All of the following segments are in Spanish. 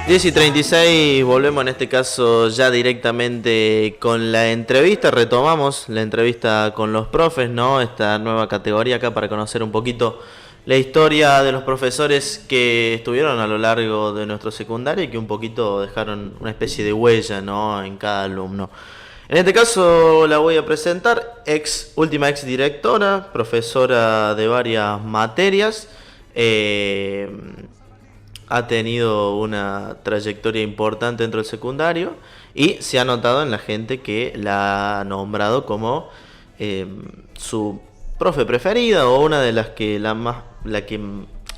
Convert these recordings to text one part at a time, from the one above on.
10:36, volvemos en este caso ya directamente con la entrevista, retomamos la entrevista con los profes, ¿no? Esta nueva categoría acá para conocer un poquito la historia de los profesores que estuvieron a lo largo de nuestro secundario y que un poquito dejaron una especie de huella, ¿no? En cada alumno. En este caso la voy a presentar, última ex directora, profesora de varias materias. Ha tenido una trayectoria importante dentro del secundario y se ha notado en la gente que la ha nombrado como su profe preferida o una de las que la que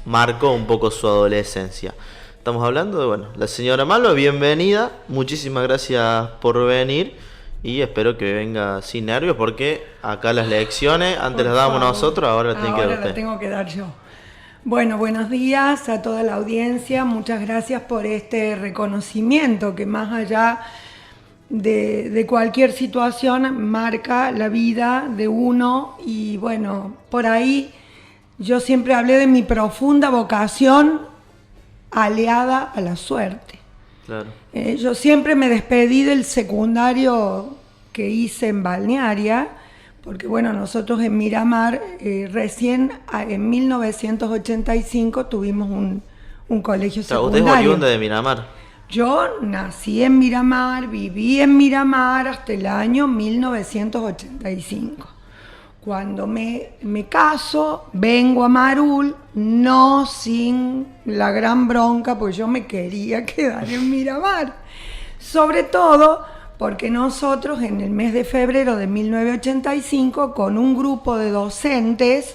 marcó un poco su adolescencia. Estamos hablando de, la señora Malva, bienvenida, muchísimas gracias por venir y espero que venga sin nervios porque acá las lecciones, antes las dábamos nosotros, ahora las tiene que dar usted. Ahora las tengo que dar yo. Bueno, buenos días a toda la audiencia, muchas gracias por este reconocimiento que más allá de cualquier situación marca la vida de uno y bueno, por ahí yo siempre hablé de mi profunda vocación aliada a la suerte. Claro. Yo siempre me despedí del secundario que hice en Balnearia, porque bueno, nosotros en Miramar, recién en 1985 tuvimos un colegio secundario. ¿Usted es oriunda de Miramar? Yo nací en Miramar, viví en Miramar hasta el año 1985. Cuando me caso, vengo a Marul, no sin la gran bronca, pues yo me quería quedar en Miramar. Sobre todo porque nosotros en el mes de febrero de 1985, con un grupo de docentes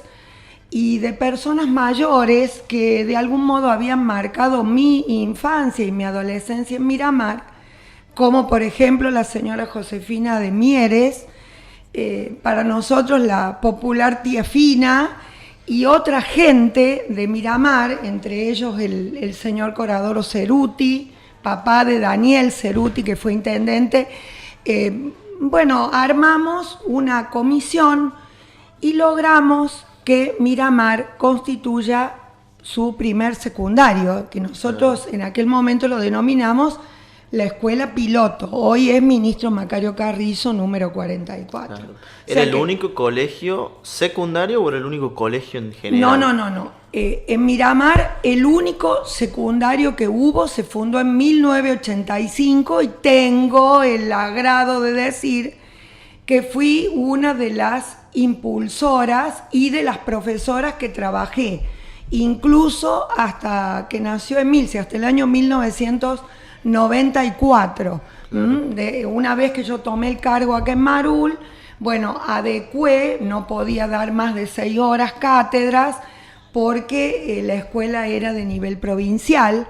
y de personas mayores que de algún modo habían marcado mi infancia y mi adolescencia en Miramar, como por ejemplo la señora Josefina de Mieres, para nosotros la popular tía Fina y otra gente de Miramar, entre ellos el señor Coradoro Ceruti, papá de Daniel Ceruti, que fue intendente. Armamos una comisión y logramos que Miramar constituya su primer secundario, que nosotros en aquel momento lo denominamos la escuela piloto. Hoy es Ministro Macario Carrizo, número 44. Claro. ¿Era el único colegio secundario o era el único colegio en general? No. En Miramar el único secundario que hubo se fundó en 1985 y tengo el agrado de decir que fui una de las impulsoras y de las profesoras que trabajé, incluso hasta que nació Emilce, hasta el año 1994. Una vez que yo tomé el cargo acá en Marul, adecué, no podía dar más de 6 horas cátedras, porque la escuela era de nivel provincial.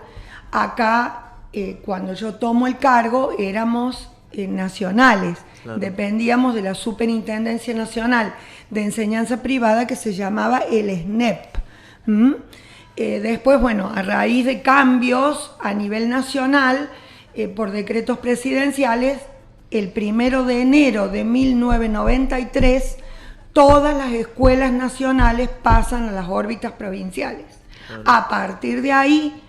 Acá, cuando yo tomo el cargo, éramos nacionales. Claro. Dependíamos de la Superintendencia Nacional de Enseñanza Privada, que se llamaba el SNEP. Después, a raíz de cambios a nivel nacional, por decretos presidenciales, el 1 de enero de 1993, todas las escuelas nacionales pasan a las órbitas provinciales. Claro. A partir de ahí,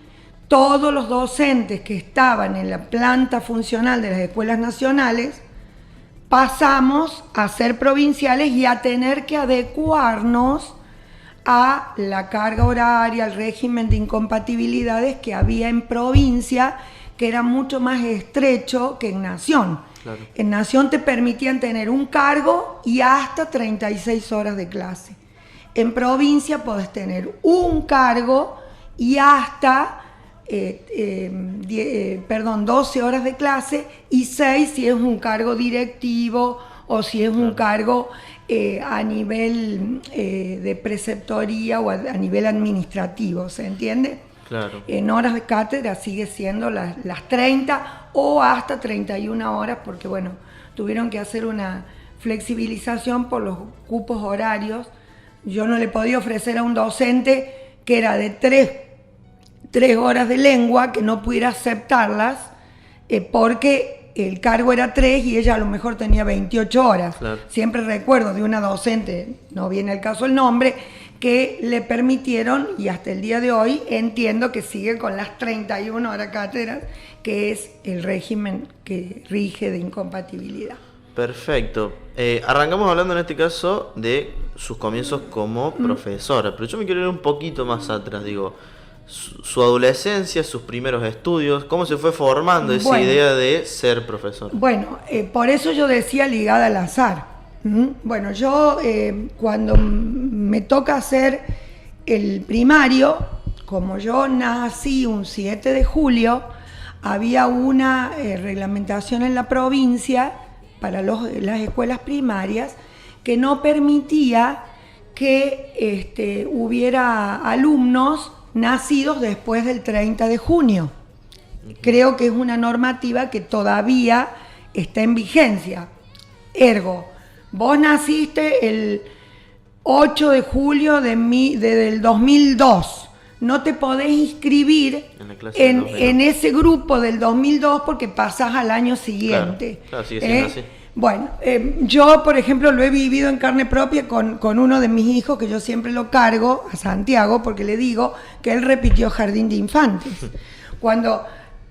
todos los docentes que estaban en la planta funcional de las escuelas nacionales pasamos a ser provinciales y a tener que adecuarnos a la carga horaria, al régimen de incompatibilidades que había en provincia, que era mucho más estrecho que en Nación. Claro. En Nación te permitían tener un cargo y hasta 36 horas de clase. En provincia podés tener un cargo y hasta 12 horas de clase y 6 si es un cargo directivo o si es un cargo a nivel de preceptoría o a nivel administrativo, ¿se entiende? Claro. En horas de cátedra sigue siendo las 30 o hasta 31 horas porque, tuvieron que hacer una flexibilización por los cupos horarios. Yo no le podía ofrecer a un docente que era de 3 horas de lengua que no pudiera aceptarlas porque el cargo era 3 y ella a lo mejor tenía 28 horas. Claro. Siempre recuerdo de una docente, no viene al caso el nombre, que le permitieron, y hasta el día de hoy entiendo que sigue con las 31 horas cátedras, que es el régimen que rige de incompatibilidad. Perfecto. Arrancamos hablando en este caso de sus comienzos como profesora, pero yo me quiero ir un poquito más atrás, digo, su adolescencia, sus primeros estudios, cómo se fue formando esa idea de ser profesora. Bueno, por eso yo decía ligada al azar. Bueno, yo cuando me toca hacer el primario, como yo nací un 7 de julio, había una reglamentación en la provincia para las escuelas primarias que no permitía que hubiera alumnos nacidos después del 30 de junio. Creo que es una normativa que todavía está en vigencia. Ergo, vos naciste el 8 de julio del 2002. No te podés inscribir en ese grupo del 2002 porque pasás al año siguiente. Claro, sigue siendo así. Bueno, yo, por ejemplo, lo he vivido en carne propia con uno de mis hijos, que yo siempre lo cargo, a Santiago, porque le digo que él repitió jardín de infantes. Cuando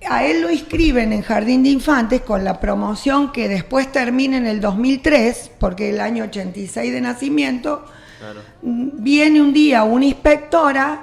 a él lo inscriben en jardín de infantes con la promoción que después termina en el 2003, porque el año 86 de nacimiento, claro. Viene un día una inspectora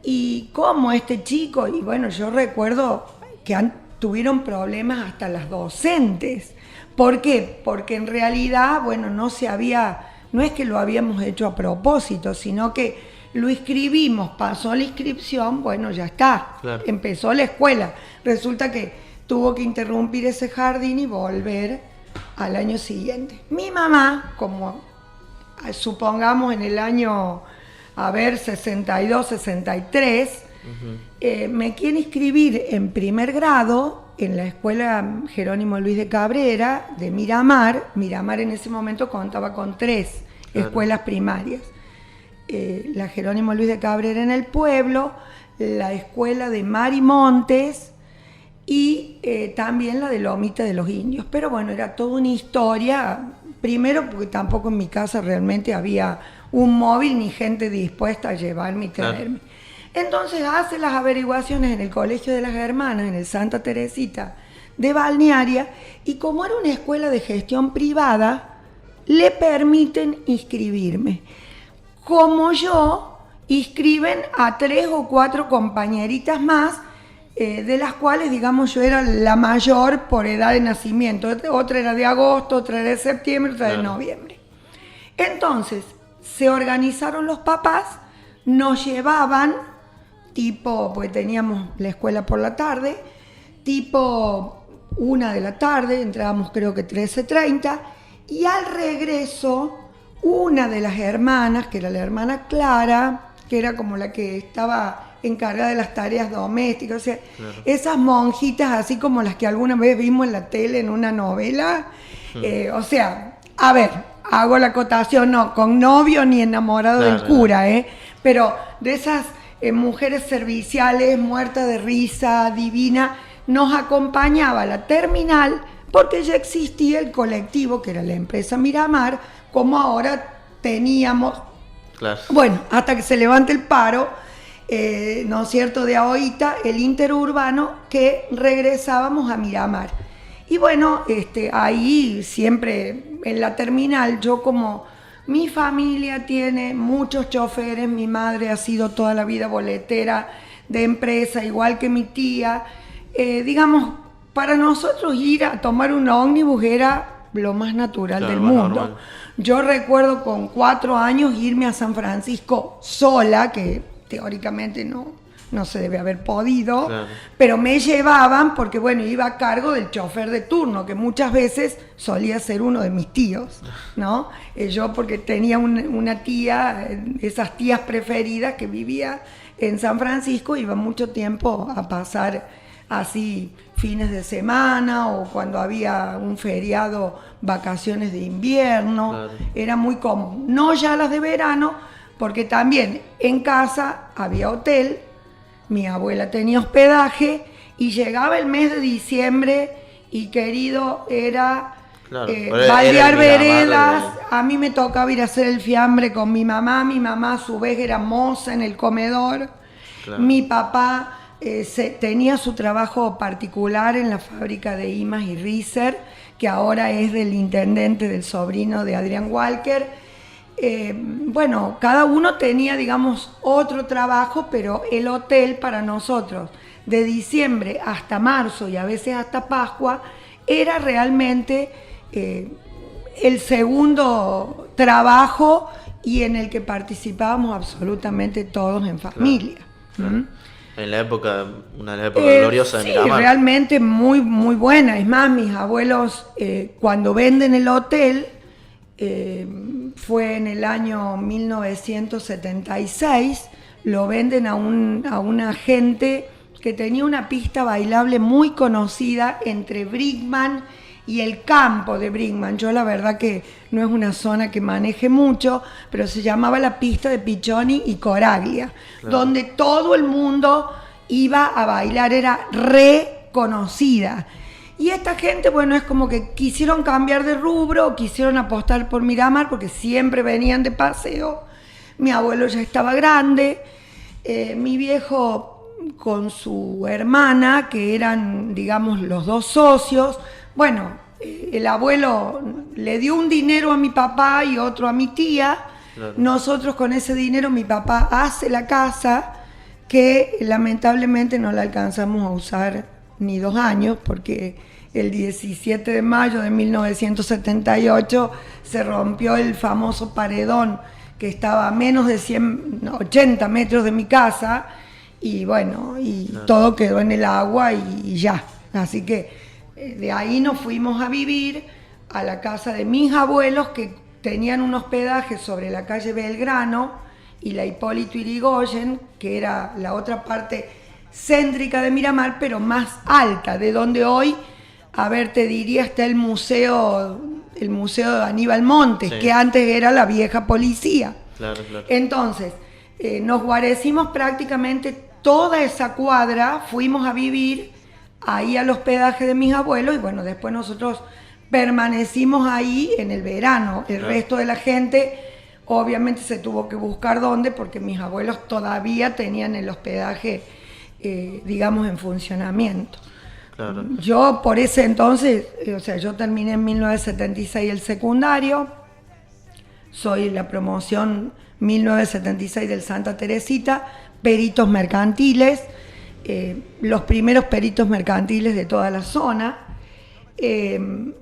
y como este chico, y bueno, yo recuerdo que tuvieron problemas hasta las docentes. ¿Por qué? Porque en realidad, bueno, no es que lo habíamos hecho a propósito, sino que lo inscribimos, pasó la inscripción, bueno, ya está, claro. Empezó la escuela. Resulta que tuvo que interrumpir ese jardín y volver al año siguiente. Mi mamá, como supongamos en el año, 62, 63, me quiere inscribir en primer grado en la escuela Jerónimo Luis de Cabrera de Miramar. Miramar en ese momento contaba con 3 escuelas primarias. La Jerónimo Luis de Cabrera en el pueblo, la escuela de Marimontes y también la de Lomita de los Indios. Pero bueno, era toda una historia, primero porque tampoco en mi casa realmente había un móvil ni gente dispuesta a llevarme y traerme. Claro. Entonces hace las averiguaciones en el Colegio de las Hermanas, en el Santa Teresita de Balnearia, y como era una escuela de gestión privada, le permiten inscribirme. Como yo, inscriben a 3 o 4 compañeritas más, de las cuales, digamos, yo era la mayor por edad de nacimiento. Otra era de agosto, otra era de septiembre, otra de noviembre. Entonces, se organizaron los papás, nos llevaban, tipo, pues teníamos la escuela por la tarde, tipo 1 de la tarde, entrábamos creo que 13:30, y al regreso, una de las hermanas, que era la hermana Clara, que era como la que estaba encargada de las tareas domésticas, o sea, claro. Esas monjitas así como las que alguna vez vimos en la tele en una novela, o sea, a ver, hago la acotación, no, con novio ni enamorado del cura, pero de esas mujeres serviciales, muertas de risa, divina, nos acompañaba a la terminal porque ya existía el colectivo, que era la empresa Miramar, como ahora teníamos, claro. Bueno, hasta que se levante el paro, ¿no es cierto?, de ahorita, el interurbano, que regresábamos a Miramar. Y bueno, ahí siempre en la terminal, yo como mi familia tiene muchos choferes, mi madre ha sido toda la vida boletera de empresa, igual que mi tía, digamos, para nosotros ir a tomar un ómnibus era lo más natural del mundo. Normal. Yo recuerdo con 4 años irme a San Francisco sola, que teóricamente no se debe haber podido, claro. Pero me llevaban porque, bueno, iba a cargo del chofer de turno, que muchas veces solía ser uno de mis tíos, ¿no? Yo porque tenía una tía, esas tías preferidas que vivía en San Francisco, iba mucho tiempo a pasar así fines de semana o cuando había un feriado, vacaciones de invierno, claro. Era muy común. No ya las de verano, porque también en casa había hotel, mi abuela tenía hospedaje y llegaba el mes de diciembre y querido era Claro, pero era baldear el Miramar veredas. de- A mí me tocaba ir a hacer el fiambre con mi mamá a su vez era moza en el comedor. Claro. Mi papá tenía su trabajo particular en la fábrica de Imas y Riser, que ahora es del intendente, del sobrino de Adrián Walker. Bueno, cada uno tenía, digamos, otro trabajo, pero el hotel para nosotros, de diciembre hasta marzo y a veces hasta Pascua, era realmente el segundo trabajo y en el que participábamos absolutamente todos en familia. Claro. ¿Mm? En la época, una de las épocas gloriosas de Sí, Miramar. realmente muy, muy buena. Es más, mis abuelos, cuando venden el hotel, fue en el año 1976, lo venden a una gente que tenía una pista bailable muy conocida entre Brinkman y el campo de Brinkman. Yo la verdad que no es una zona que maneje mucho, pero se llamaba la pista de Piccioni y Coraglia, Claro. donde todo el mundo iba a bailar, era reconocida. Y esta gente, bueno, es como que quisieron cambiar de rubro, quisieron apostar por Miramar, porque siempre venían de paseo. Mi abuelo ya estaba grande, mi viejo con su hermana, que eran, digamos, los dos socios. Bueno, el abuelo le dio un dinero a mi papá y otro a mi tía. Claro. Nosotros con ese dinero, mi papá hace la casa, que lamentablemente no la alcanzamos a usar ni 2 años, porque el 17 de mayo de 1978 se rompió el famoso paredón que estaba a menos de 80 metros de mi casa, y bueno, y Claro. todo quedó en el agua y ya. Así que de ahí nos fuimos a vivir a la casa de mis abuelos, que tenían un hospedaje sobre la calle Belgrano y la Hipólito Yrigoyen, que era la otra parte céntrica de Miramar, pero más alta, de donde hoy, a ver, te diría, está el museo de Aníbal Montes, Sí. que antes era la vieja policía. Claro, claro. Entonces, nos guarecimos prácticamente toda esa cuadra, fuimos a vivir ahí al hospedaje de mis abuelos, y bueno, después nosotros permanecimos ahí en el verano. El Claro. resto de la gente obviamente se tuvo que buscar dónde, porque mis abuelos todavía tenían el hospedaje, digamos, en funcionamiento. Claro. Yo por ese entonces, o sea, yo terminé en 1976 el secundario, soy la promoción 1976 del Santa Teresita, peritos mercantiles, los primeros peritos mercantiles de toda la zona.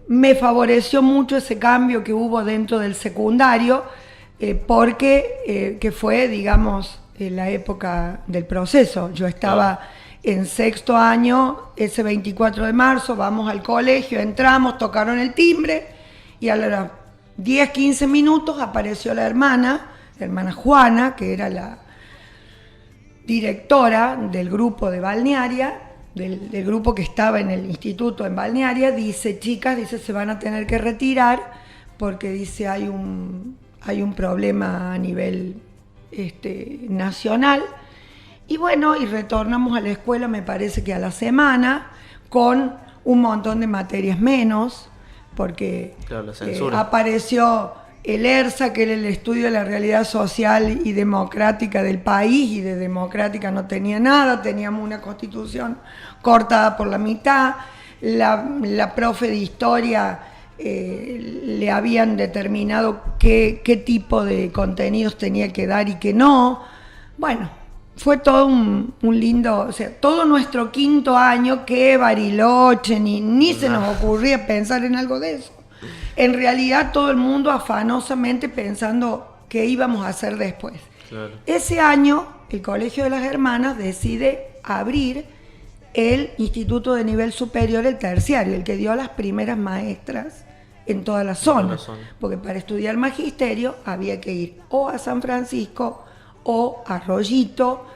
Me favoreció mucho ese cambio que hubo dentro del secundario, porque que fue, digamos, la época del proceso. Yo estaba en 6º año, ese 24 de marzo, vamos al colegio, entramos, tocaron el timbre, y a los 10, 15 minutos apareció la hermana Juana, que era la directora del grupo de Balnearia, del grupo que estaba en el instituto en Balnearia. Dice: chicas, dice, se van a tener que retirar porque dice hay un problema a nivel nacional. Y bueno, y retornamos a la escuela, me parece que a la semana, con un montón de materias menos, porque Claro, la censura. apareció el ERSA, que era el estudio de la realidad social y democrática del país, y de democrática no tenía nada. Teníamos una constitución cortada por la mitad. La profe de historia le habían determinado qué tipo de contenidos tenía que dar y qué no. Bueno, fue todo un lindo, o sea, todo nuestro 5º año, que Bariloche, ni se nos ocurría pensar en algo de eso. En realidad todo el mundo afanosamente pensando qué íbamos a hacer después. Claro. Ese año el Colegio de las Hermanas decide abrir el Instituto de Nivel Superior, el terciario, el que dio a las primeras maestras en toda la zona. Porque para estudiar magisterio había que ir o a San Francisco o a Rollito,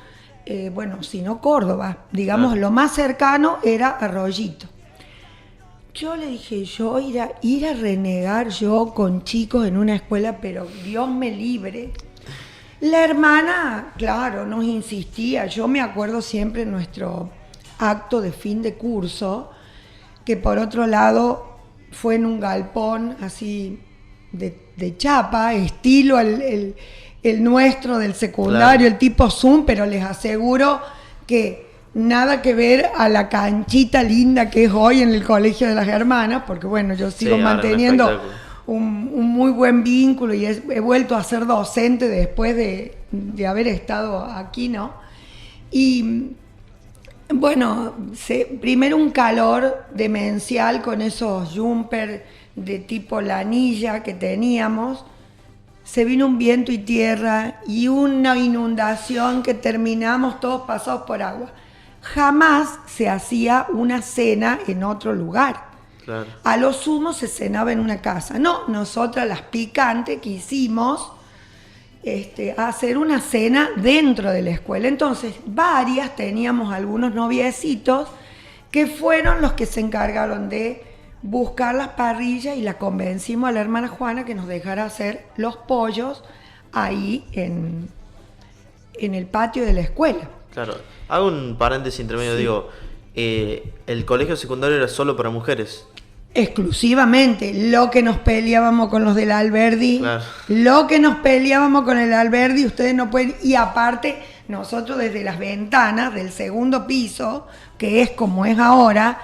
bueno, si no Córdoba, digamos, Claro. lo más cercano era Arroyito. Yo le dije, yo ir a renegar yo con chicos en una escuela, pero Dios me libre. La hermana, claro, nos insistía. Yo me acuerdo siempre nuestro acto de fin de curso, que por otro lado fue en un galpón así de chapa, estilo el nuestro del secundario, claro. El tipo Zoom, pero les aseguro que nada que ver a la canchita linda que es hoy en el Colegio de las Hermanas, porque bueno, yo sigo manteniendo un muy buen vínculo y he vuelto a ser docente después de haber estado aquí, ¿no? Y bueno, primero un calor demencial con esos jumpers de tipo lanilla que teníamos. Se vino un viento y tierra y una inundación que terminamos todos pasados por agua. Jamás se hacía una cena en otro lugar. Claro. A lo sumo se cenaba en una casa. No, nosotras las picantes quisimos hacer una cena dentro de la escuela. Entonces, teníamos algunos noviecitos que fueron los que se encargaron de buscar las parrillas y la convencimos a la hermana Juana que nos dejara hacer los pollos ahí en el patio de la escuela. Claro. Hago un paréntesis intermedio, sí. Digo, ¿el colegio secundario era solo para mujeres? Exclusivamente. Lo que nos peleábamos con los del Alberdi, claro. Ustedes no pueden, y aparte nosotros desde las ventanas del segundo piso, que es como es ahora,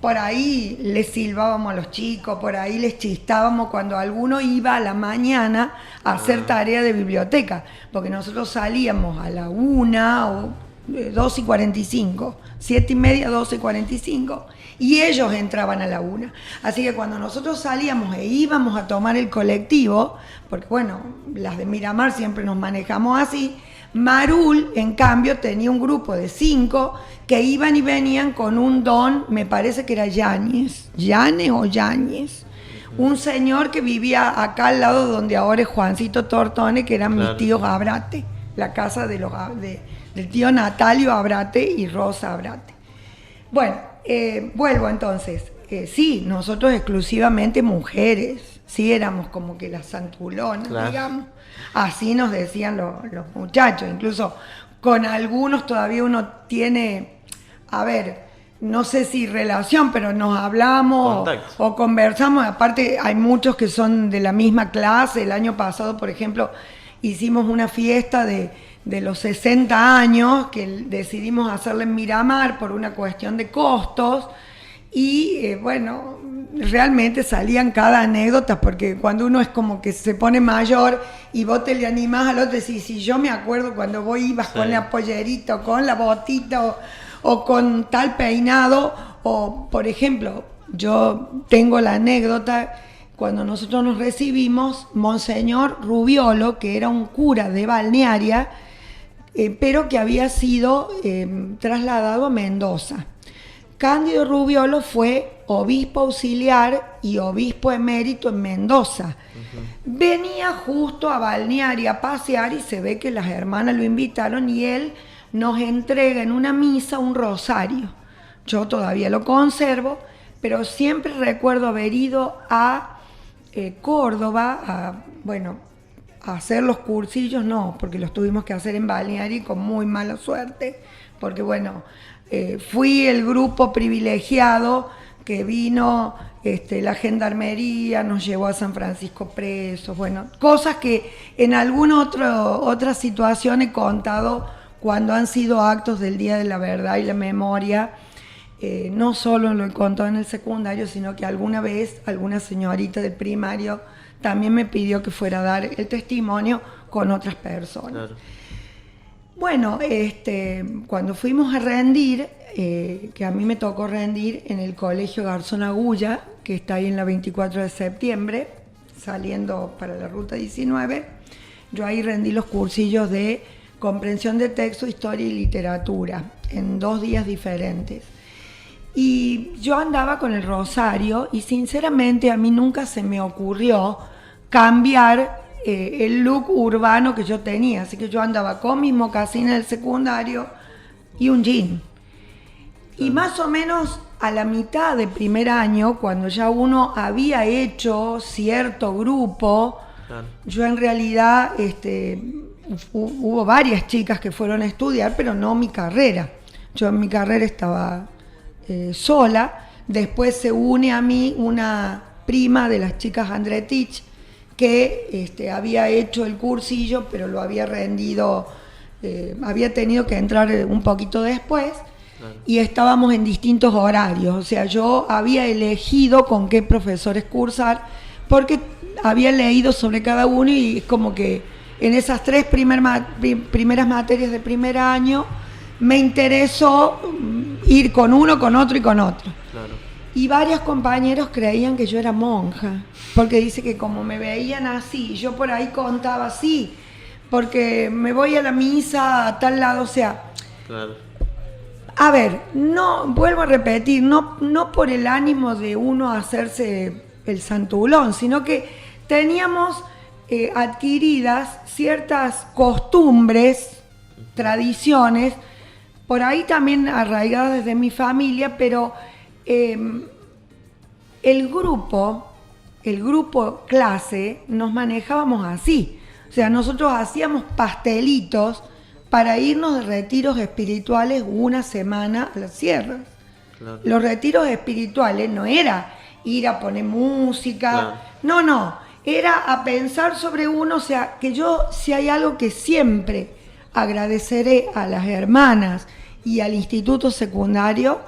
por ahí les silbábamos a los chicos, por ahí les chistábamos cuando alguno iba a la mañana a hacer tarea de biblioteca, porque nosotros salíamos a la 1 o 2:45, 7:30, 2:45, y ellos entraban a la 1. Así que cuando nosotros salíamos e íbamos a tomar el colectivo, porque bueno, las de Miramar siempre nos manejamos así, Marul, en cambio, tenía un grupo de 5 que iban y venían con un don, me parece que era Yáñez, un señor que vivía acá al lado donde ahora es Juancito Tortone, que eran mis tíos Abrate, la casa del tío Natalio Abrate y Rosa Abrate. Bueno, vuelvo entonces. Sí, nosotros exclusivamente mujeres, sí éramos como que las santulonas, digamos. Así nos decían los muchachos, incluso con algunos todavía uno tiene, no sé si relación, pero nos hablamos o conversamos. Aparte hay muchos que son de la misma clase. El año pasado, por ejemplo, hicimos una fiesta de los 60 años que decidimos hacerla en Miramar por una cuestión de costos. Y bueno, realmente salían cada anécdota, porque cuando uno es como que se pone mayor y vos te le animás al otro, decís, si yo me acuerdo cuando vos ibas con la pollerita o con la botita o con tal peinado, o por ejemplo, yo tengo la anécdota, cuando nosotros nos recibimos, Monseñor Rubiolo, que era un cura de Balnearia, pero que había sido trasladado a Mendoza. Cándido Rubiolo fue obispo auxiliar y obispo emérito en Mendoza. Uh-huh. Venía justo a Balnearia a pasear y se ve que las hermanas lo invitaron y él nos entrega en una misa un rosario. Yo todavía lo conservo, pero siempre recuerdo haber ido a Córdoba a hacer los cursillos, no, porque los tuvimos que hacer en Balnearia con muy mala suerte, porque fui el grupo privilegiado que vino, la gendarmería nos llevó a San Francisco presos, cosas que en alguna otra situación he contado cuando han sido actos del Día de la Verdad y la Memoria. No solo lo he contado en el secundario, sino que alguna vez alguna señorita del primario también me pidió que fuera a dar el testimonio con otras personas. Claro. Bueno, cuando fuimos a rendir, que a mí me tocó rendir en el Colegio Garzón Agulla, que está ahí en la 24 de septiembre, saliendo para la ruta 19, yo ahí rendí los cursillos de comprensión de texto, historia y literatura, en 2 días diferentes. Y yo andaba con el rosario y sinceramente a mí nunca se me ocurrió cambiar el look urbano que yo tenía, así que yo andaba con mis mocasines del secundario y un jean. Y más o menos a la mitad de primer año, cuando ya uno había hecho cierto grupo, claro. Yo en realidad hubo varias chicas que fueron a estudiar, pero no mi carrera. Yo en mi carrera estaba sola. Después se une a mí una prima de las chicas Andretich, que había hecho el cursillo, pero lo había rendido, había tenido que entrar un poquito después, y estábamos en distintos horarios. O sea, yo había elegido con qué profesores cursar, porque había leído sobre cada uno, y es como que en esas 3 primeras materias de primer año me interesó ir con uno, con otro y con otro. Claro. Y varios compañeros creían que yo era monja, porque dice que como me veían así, yo por ahí contaba así, porque me voy a la misa a tal lado, o sea... Claro. A ver, no, vuelvo a repetir, no por el ánimo de uno hacerse el santulón, sino que teníamos adquiridas ciertas costumbres, tradiciones, por ahí también arraigadas desde mi familia, pero el grupo clase nos manejábamos así. O sea, nosotros hacíamos pastelitos para irnos de retiros espirituales una semana a las sierras. Claro. Los retiros espirituales no era ir a poner música, claro. No, era a pensar sobre uno. O sea, que yo, si hay algo que siempre agradeceré a las hermanas y al instituto secundario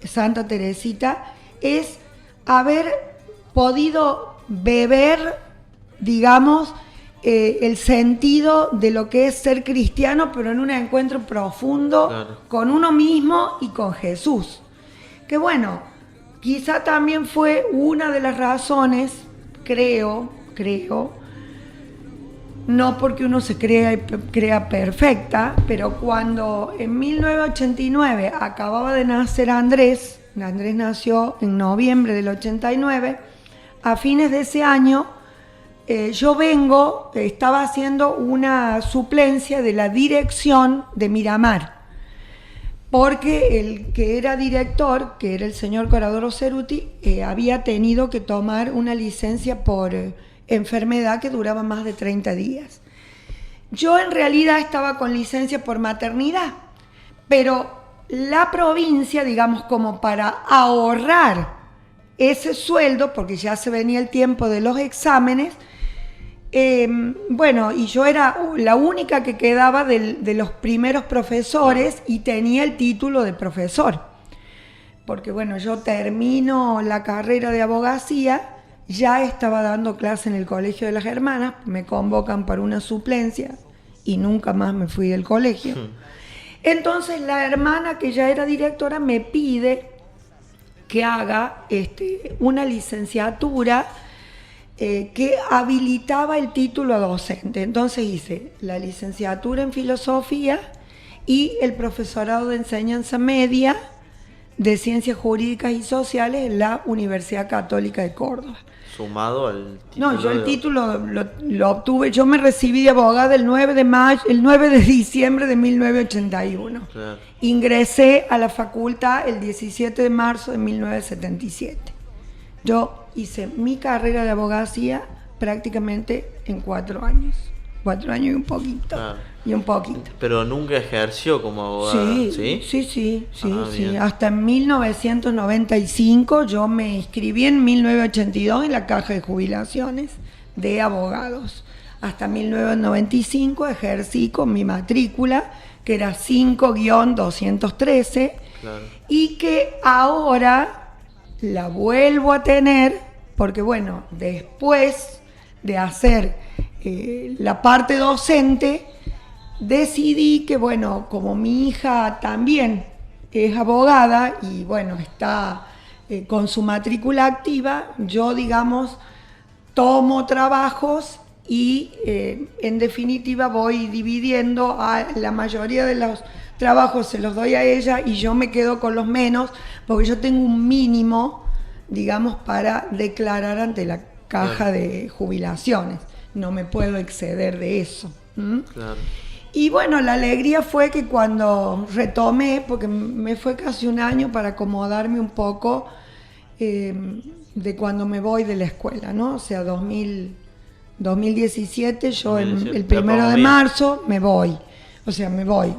Santa Teresita, es haber podido beber, digamos, el sentido de lo que es ser cristiano, pero en un encuentro profundo, claro, con uno mismo y con Jesús. Que bueno, quizá también fue una de las razones, creo, no porque uno se crea perfecta, pero cuando en 1989 acababa de nacer Andrés nació en noviembre del 89, a fines de ese año yo estaba haciendo una suplencia de la dirección de Miramar, porque el que era director, que era el señor Coradoro Ceruti, había tenido que tomar una licencia por enfermedad que duraba más de 30 días. Yo en realidad estaba con licencia por maternidad, pero la provincia, digamos, como para ahorrar ese sueldo, porque ya se venía el tiempo de los exámenes, bueno, y yo era la única que quedaba de los primeros profesores y tenía el título de profesor, porque bueno, yo termino la carrera de abogacía, ya estaba dando clase en el Colegio de las Hermanas, me convocan para una suplencia y nunca más me fui del colegio. Entonces la hermana, que ya era directora, me pide que haga una licenciatura que habilitaba el título a docente. Entonces hice la licenciatura en filosofía y el profesorado de enseñanza media de ciencias jurídicas y sociales en la Universidad Católica de Córdoba. Sumado al título. No, yo el título lo obtuve, yo me recibí de abogada el 9 de diciembre de 1981. Claro. Ingresé a la facultad el 17 de marzo de 1977. Yo hice mi carrera de abogacía prácticamente en 4 años. 4 años y un poquito. Claro. Y un poquito. Pero nunca ejerció como abogada, ¿sí? Sí. Hasta en 1995 yo me inscribí en 1982 en la caja de jubilaciones de abogados. Hasta 1995 ejercí con mi matrícula, que era 5-213, claro, y que ahora la vuelvo a tener, porque bueno, después de hacer la parte docente, decidí que, bueno, como mi hija también es abogada y, bueno, está con su matrícula activa, yo, digamos, tomo trabajos y, en definitiva, voy dividiendo. La mayoría de los trabajos se los doy a ella y yo me quedo con los menos, porque yo tengo un mínimo, digamos, para declarar ante la caja de jubilaciones. No me puedo exceder de eso. Claro. Y bueno, la alegría fue que cuando retomé, porque me fue casi un año para acomodarme un poco de cuando me voy de la escuela, ¿no? O sea, 2017, yo el 1 de marzo me voy. O sea, me voy.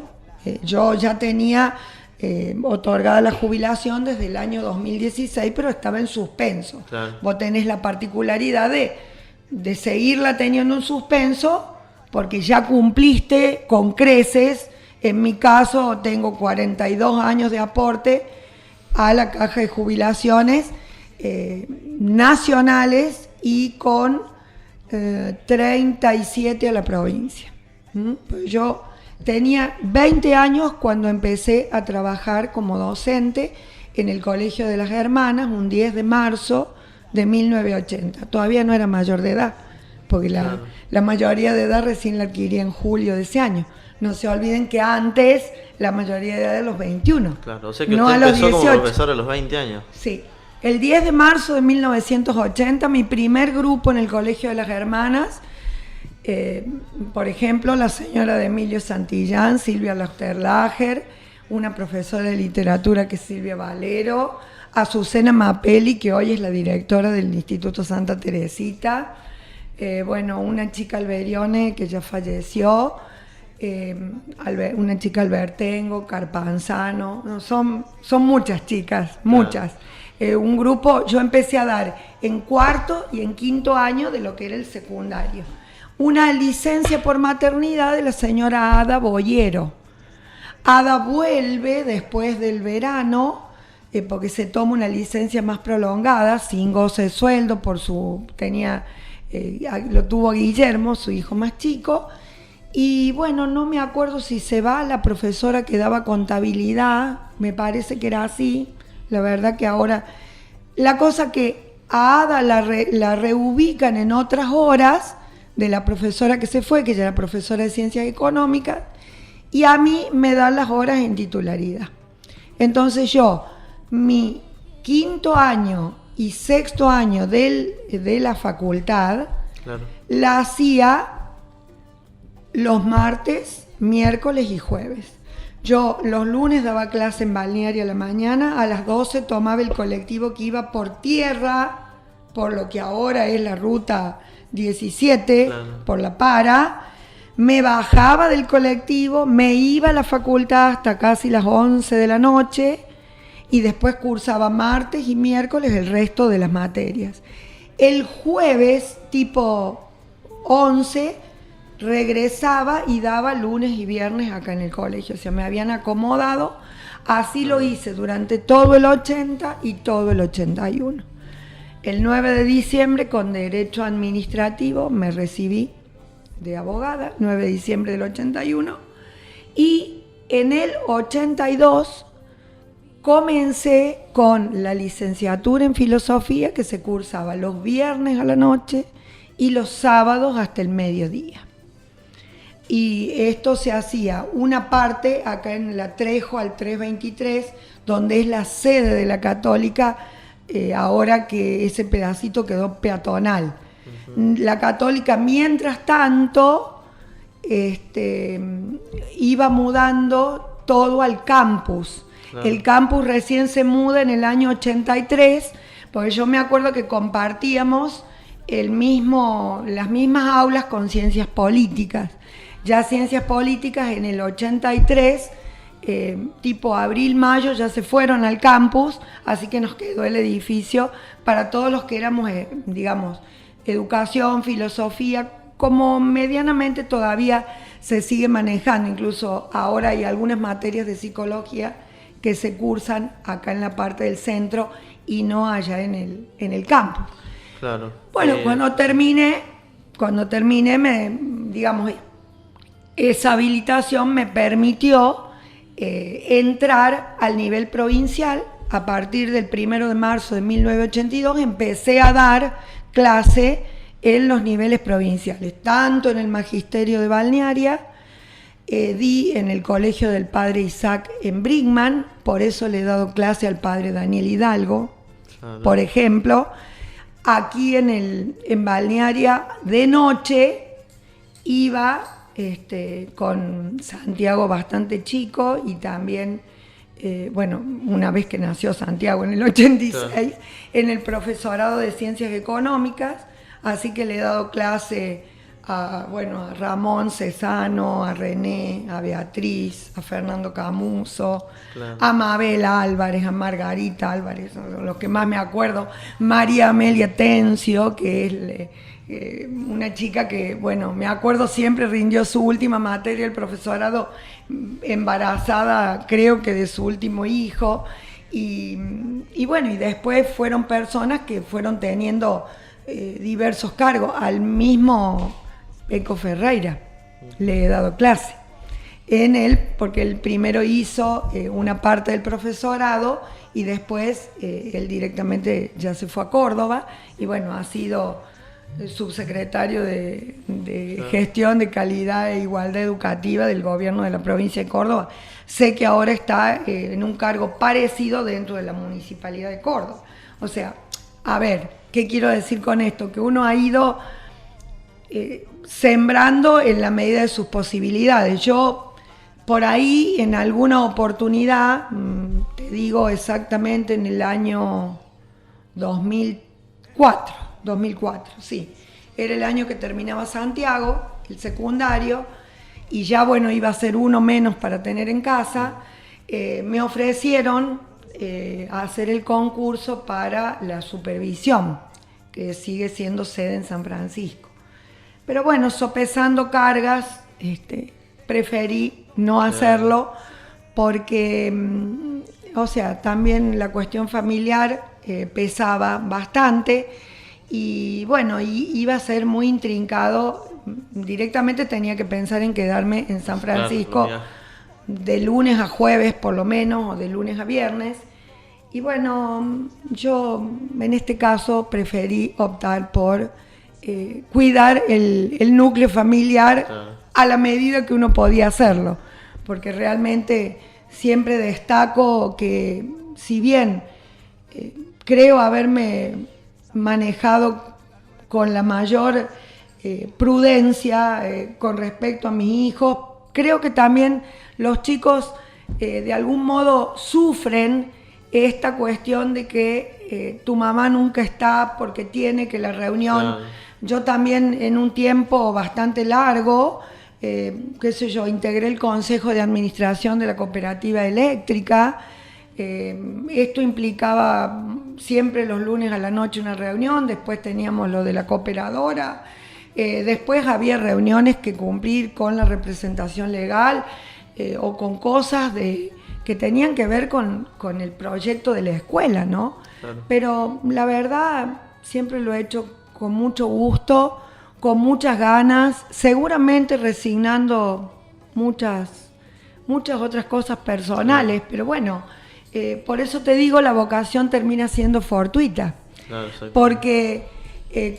Yo ya tenía otorgada la jubilación desde el año 2016, pero estaba en suspenso. Claro. Vos tenés la particularidad de seguirla teniendo en suspenso porque ya cumpliste con creces. En mi caso tengo 42 años de aporte a la caja de jubilaciones nacionales y con 37 a la provincia. Pues yo tenía 20 años cuando empecé a trabajar como docente en el Colegio de las Hermanas, un 10 de marzo de 1980. Todavía no era mayor de edad, porque la mayoría de edad recién la adquirí en julio de ese año. No se olviden que antes la mayoría de edad era los 21. Claro, o sea que no usted a los empezó 18. como profesor a los 20 años. Sí. El 10 de marzo de 1980, mi primer grupo en el Colegio de las Hermanas, por ejemplo, la señora de Emilio Santillán, Silvia Lauterlager, una profesora de literatura que es Silvia Valero, Azucena Mapelli, que hoy es la directora del Instituto Santa Teresita, una chica Alberione que ya falleció, una chica Albertengo, Carpanzano, no, son muchas chicas, muchas. Un grupo, yo empecé a dar en cuarto y en quinto año de lo que era el secundario. Una licencia por maternidad de la señora Ada Boyero. Ada vuelve después del verano, porque se toma una licencia más prolongada, sin goce de sueldo, lo tuvo Guillermo, su hijo más chico, y bueno, no me acuerdo si se va la profesora que daba contabilidad, me parece que era así. La verdad que ahora, la cosa que a Ada la reubican en otras horas de la profesora que se fue, que ya era profesora de Ciencias Económicas, y a mí me dan las horas en titularidad. Entonces yo, mi quinto año y sexto año de la facultad, claro, la hacía los martes, miércoles y jueves. Yo los lunes daba clase en Balneario a la mañana, a las 12 tomaba el colectivo que iba por tierra, por lo que ahora es la ruta 17, claro, por La Para, me bajaba del colectivo, me iba a la facultad hasta casi las 11 de la noche y después cursaba martes y miércoles el resto de las materias. El jueves, tipo 11, regresaba y daba lunes y viernes acá en el colegio, o sea, me habían acomodado, así lo hice durante todo el 80 y todo el 81. El 9 de diciembre con Derecho Administrativo me recibí de abogada, 9 de diciembre del 81, y en el 82 comencé con la licenciatura en Filosofía que se cursaba los viernes a la noche y los sábados hasta el mediodía. Y esto se hacía una parte acá en la Trejo al 323, donde es la sede de la Católica, ahora que ese pedacito quedó peatonal. Uh-huh. La Católica, mientras tanto, iba mudando todo al campus. Claro. El campus recién se muda en el año 83, porque yo me acuerdo que compartíamos las mismas aulas con Ciencias Políticas. Ya Ciencias Políticas en el 83, tipo abril-mayo, ya se fueron al campus, así que nos quedó el edificio para todos los que éramos, educación, filosofía, como medianamente todavía se sigue manejando. Incluso ahora hay algunas materias de psicología que se cursan acá en la parte del centro y no allá en el campus. Claro. Bueno, cuando terminé, esa habilitación me permitió entrar al nivel provincial. A partir del 1 de marzo de 1982 empecé a dar clase en los niveles provinciales, tanto en el Magisterio de Balnearia, di en el Colegio del Padre Isaac en Brinkman, por eso le he dado clase al Padre Daniel Hidalgo, claro, por ejemplo. Aquí en Balnearia de noche iba con Santiago bastante chico y también, una vez que nació Santiago en el 86, claro, en el profesorado de Ciencias Económicas, así que le he dado clase bueno, a Ramón Cesano, a René, a Beatriz, a Fernando Camuso, Claro. a Mabel Álvarez, a Margarita Álvarez, son los que más me acuerdo, María Amelia Tencio, que es una chica que, bueno, me acuerdo siempre rindió su última materia, el profesorado, embarazada, creo que de su último hijo, y bueno, y después fueron personas que fueron teniendo diversos cargos. Al mismo Peco Ferreira le he dado clase en él, porque él primero hizo una parte del profesorado y después él directamente ya se fue a Córdoba y bueno, ha sido subsecretario de Gestión de Calidad e Igualdad Educativa del gobierno de la provincia de Córdoba. Sé que ahora está en un cargo parecido dentro de la Municipalidad de Córdoba. O sea, a ver, ¿qué quiero decir con esto? Que uno ha ido sembrando en la medida de sus posibilidades. Yo, por ahí, en alguna oportunidad, te digo exactamente en el año 2004, sí. Era el año que terminaba Santiago, el secundario, y ya, bueno, iba a ser uno menos para tener en casa. Me ofrecieron hacer el concurso para la supervisión, que sigue siendo sede en San Francisco. Pero bueno, sopesando cargas, preferí no hacerlo porque, o sea, también la cuestión familiar pesaba bastante y bueno, iba a ser muy intrincado. Directamente tenía que pensar en quedarme en San Francisco. Claro, de lunes a jueves por lo menos, o de lunes a viernes. Y bueno, yo en este caso preferí optar por cuidar el núcleo familiar a la medida que uno podía hacerlo. Porque realmente siempre destaco que si bien creo haberme manejado con la mayor prudencia con respecto a mis hijos, creo que también los chicos de algún modo sufren esta cuestión de que tu mamá nunca está porque tiene que la reunión. Claro. Yo también en un tiempo bastante largo, qué sé yo, integré el consejo de administración de la cooperativa eléctrica. Esto implicaba siempre los lunes a la noche una reunión, después teníamos lo de la cooperadora. Después había reuniones que cumplir con la representación legal o con cosas que tenían que ver con el proyecto de la escuela, ¿no? Claro. Pero la verdad siempre lo he hecho con mucho gusto, con muchas ganas, seguramente resignando muchas otras cosas personales, pero bueno, por eso te digo, la vocación termina siendo fortuita, claro, porque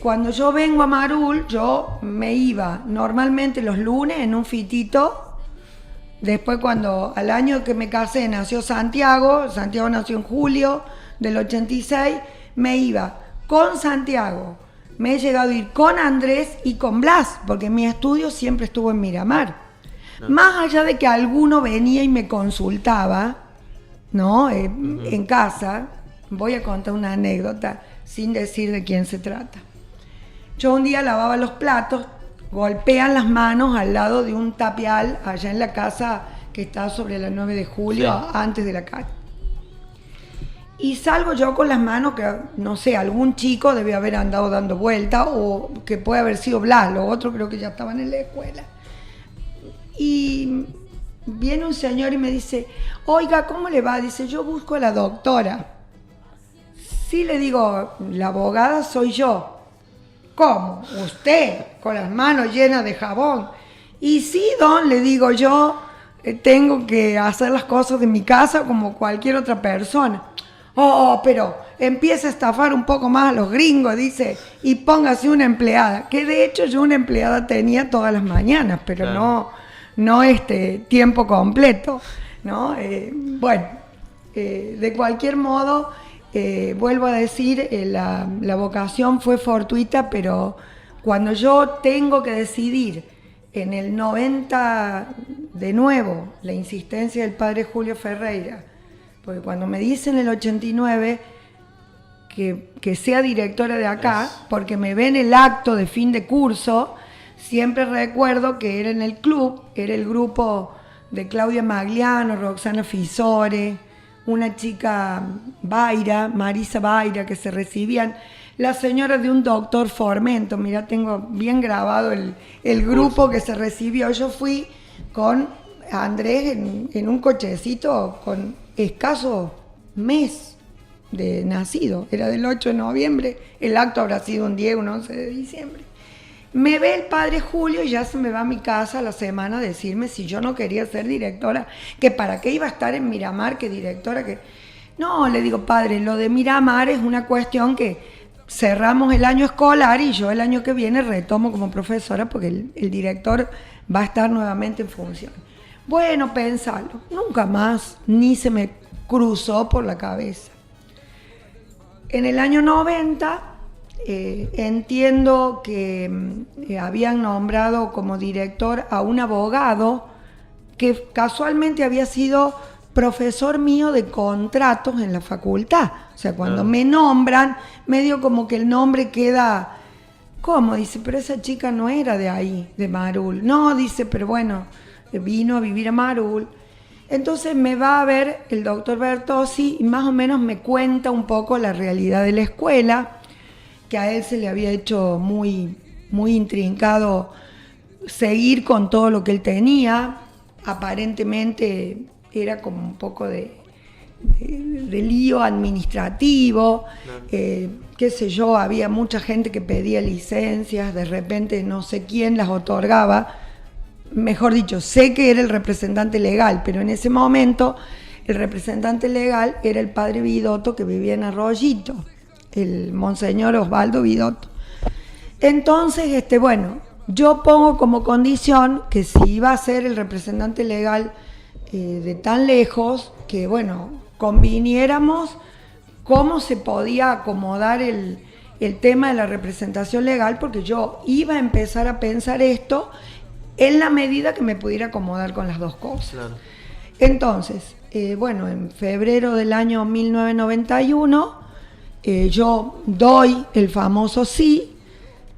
cuando yo vengo a Marul, yo me iba normalmente los lunes en un fitito. Después cuando al año que me casé nació Santiago nació en julio del 86, me iba con Santiago. Me he llegado a ir con Andrés y con Blas, porque mi estudio siempre estuvo en Miramar. No. Más allá de que alguno venía y me consultaba, ¿no? En casa, voy a contar una anécdota sin decir de quién se trata. Yo un día lavaba los platos, golpean las manos al lado de un tapial allá en la casa que está sobre la 9 de julio, sí, antes de la calle. Y salgo yo con las manos que, no sé, algún chico debe haber andado dando vuelta o que puede haber sido Blas, los otros creo que ya estaban en la escuela. Y viene un señor y me dice, oiga, ¿cómo le va? Dice, yo busco a la doctora. Sí, le digo, la abogada soy yo. ¿Cómo? ¿Usted? Con las manos llenas de jabón. Y sí, don, le digo yo, tengo que hacer las cosas de mi casa como cualquier otra persona. Oh, pero empieza a estafar un poco más a los gringos, dice, y póngase una empleada. Que de hecho yo una empleada tenía todas las mañanas, pero claro, no tiempo completo, ¿no? Bueno, de cualquier modo, vuelvo a decir, la vocación fue fortuita, pero cuando yo tengo que decidir en el 90, de nuevo, la insistencia del padre Julio Ferreira, porque cuando me dicen en el 89 que sea directora de acá, porque me ven el acto de fin de curso, siempre recuerdo que era en el club, era el grupo de Claudia Magliano, Roxana Fisore, una chica Baira, Marisa Baira, que se recibían, la señora de un doctor Formento, mira, tengo bien grabado el grupo que se recibió. Yo fui con Andrés en un cochecito con escaso mes de nacido, era del 8 de noviembre, el acto habrá sido un 10, un 11 de diciembre. Me ve el padre Julio y ya se me va a mi casa a la semana a decirme si yo no quería ser directora, que para qué iba a estar en Miramar, que directora, que... No, le digo, padre, lo de Miramar es una cuestión que cerramos el año escolar y yo el año que viene retomo como profesora porque el director va a estar nuevamente en función. Bueno, pensalo, nunca más, ni se me cruzó por la cabeza. En el año 90... entiendo que habían nombrado como director a un abogado que casualmente había sido profesor mío de contratos en la facultad. O sea, cuando me nombran, medio como que el nombre queda... ¿Cómo? Dice, pero esa chica no era de ahí, de Marul. No, dice, pero bueno, vino a vivir a Marul. Entonces me va a ver el doctor Bertozzi y más o menos me cuenta un poco la realidad de la escuela, que a él se le había hecho muy, muy intrincado seguir con todo lo que él tenía. Aparentemente era como un poco de lío administrativo, qué sé yo, había mucha gente que pedía licencias, de repente no sé quién las otorgaba. Mejor dicho, sé que era el representante legal, pero en ese momento el representante legal era el padre Vidotto, que vivía en Arroyito, el monseñor Osvaldo Vidotto. Entonces, bueno, yo pongo como condición que si iba a ser el representante legal de tan lejos, que bueno, conviniéramos cómo se podía acomodar el tema de la representación legal, porque yo iba a empezar a pensar esto en la medida que me pudiera acomodar con las dos cosas. Claro. Entonces, bueno, en febrero del año 1991, yo doy el famoso sí,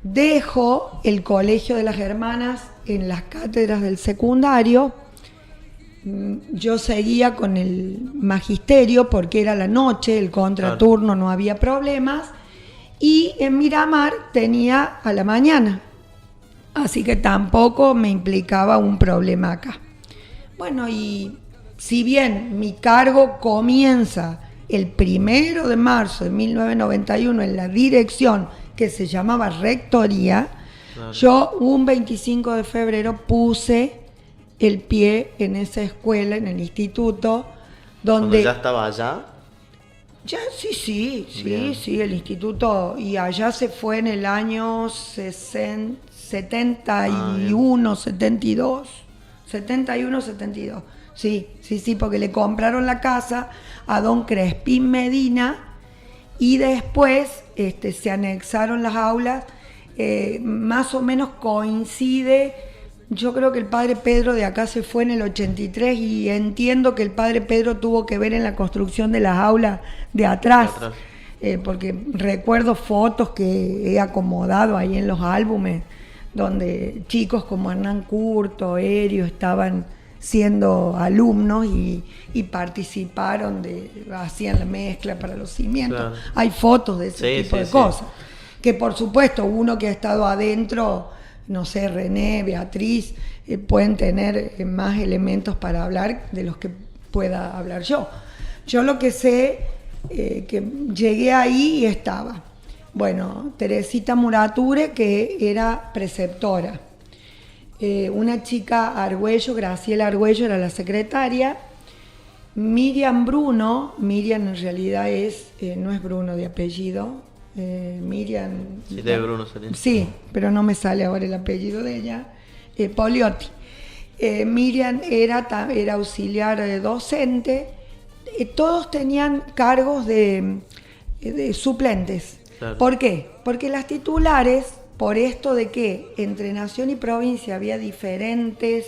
dejo el colegio de las hermanas en las cátedras del secundario. Yo seguía con el magisterio porque era la noche, el contraturno, claro, no había problemas, y en Miramar tenía a la mañana, así que tampoco me implicaba un problema acá. Bueno, y si bien mi cargo comienza el 1 de marzo de 1991 en la dirección que se llamaba Rectoría, claro, yo un 25 de febrero puse el pie en esa escuela, en el instituto, donde... ¿Ya estaba allá? Ya, sí, el instituto, y allá se fue en el año 71, 72, sí, porque le compraron la casa a don Crespín Medina y después se anexaron las aulas, más o menos coincide. Yo creo que el padre Pedro de acá se fue en el 83 y entiendo que el padre Pedro tuvo que ver en la construcción de las aulas de atrás, porque recuerdo fotos que he acomodado ahí en los álbumes donde chicos como Hernán Curto, Erio estaban siendo alumnos y participaron, hacían la mezcla para los cimientos. Claro. Hay fotos de ese tipo de cosas, que por supuesto uno que ha estado adentro, no sé, René, Beatriz, pueden tener más elementos para hablar de los que pueda hablar yo. Yo lo que sé, que llegué ahí y estaba, bueno, Teresita Murature, que era preceptora, una chica Argüello, Graciela Argüello era la secretaria, Miriam Bruno, Miriam en realidad no es Bruno de apellido, Miriam... Sí, de Bruno sería. Sí, pero no me sale ahora el apellido de ella, Poliotti. Miriam era auxiliar docente, todos tenían cargos de suplentes. Claro. ¿Por qué? Porque las titulares, por esto de que entre nación y provincia había diferentes